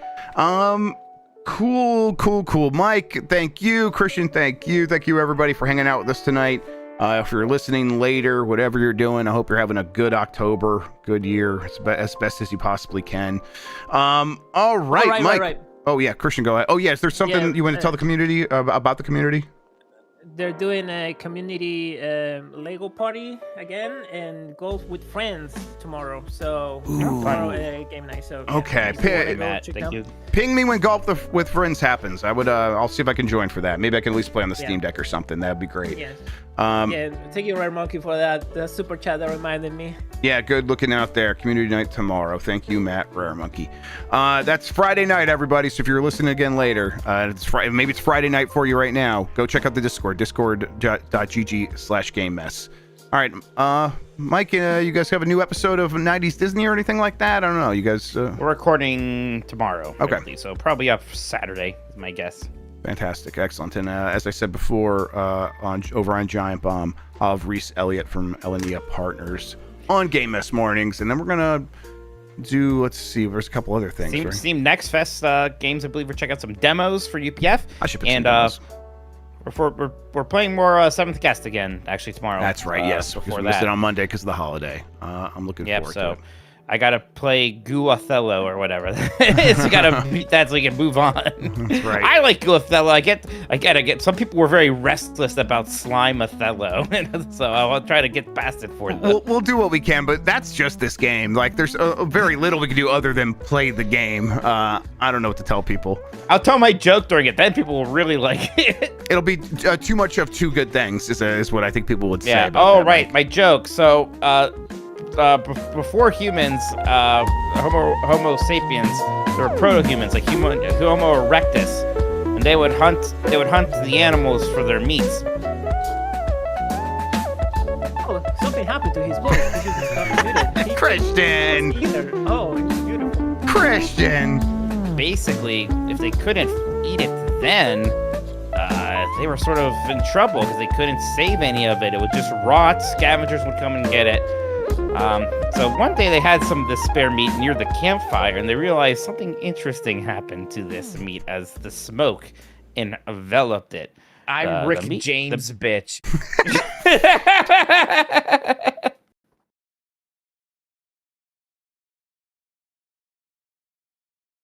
Cool. Mike, thank you. Christian, thank you. Thank you, everybody, for hanging out with us tonight. If you're listening later, whatever you're doing, I hope you're having a good October, good year, as best as you possibly can. All right, Mike. Right. Oh, yeah, Christian, go ahead. Oh, yeah, is there something you want to tell the community about the community? They're doing a community Lego party again, and go with friends tomorrow. So tomorrow game night. So okay, thank you. Ping me when golf with friends happens. I'll see if I can join for that. Maybe I can at least play on the Steam Deck or something. That'd be great. Yes. Thank you, Rare Monkey, for that. The super chat that reminded me. Yeah, good looking out there. Community night tomorrow. Thank you, Matt, Rare Monkey. That's Friday night, everybody. So if you're listening again later, maybe it's Friday night for you right now. Go check out the Discord, discord.gg/game mess. All right, Mike, you guys have a new episode of 90s Disney or anything like that? I don't know. You guys... We're recording tomorrow. Okay. So probably up Saturday, is my guess. Fantastic. Excellent. And as I said before, over on Giant Bomb, I'll have Reese Elliott from Elenia Partners on Game Mess Mornings. And then we're going to do, let's see, there's a couple other things. Steam Next Fest games, I believe we're checking out some demos for UPF. I should put some demos. We're playing more Seventh Guest again, actually, tomorrow. That's right, yes. Because we missed it on Monday because of the holiday. I'm looking forward to it. I gotta play Goo Othello or whatever. So gotta beat that so we can move on. That's right. I like Goo Othello. I get. Some people were very restless about Slime Othello, so I'll try to get past it for them. We'll do what we can, but that's just this game. Like, there's very little we can do other than play the game. I don't know what to tell people. I'll tell my joke during it. Then people will really like it. It'll be too much of two good things, is what I think people would say. Yeah. About that, my joke. So. Before humans, Homo sapiens, there were proto-humans like Homo erectus, and they would hunt the animals for their meats. Oh, something happened to his voice. Christian. Oh, it's beautiful. Christian. Basically, if they couldn't eat it then, they were sort of in trouble because they couldn't save any of it. It would just rot. Scavengers would come and get it. So one day they had some of the spare meat near the campfire, and they realized something interesting happened to this meat as the smoke enveloped it. I'm the Rick meat- James, bitch.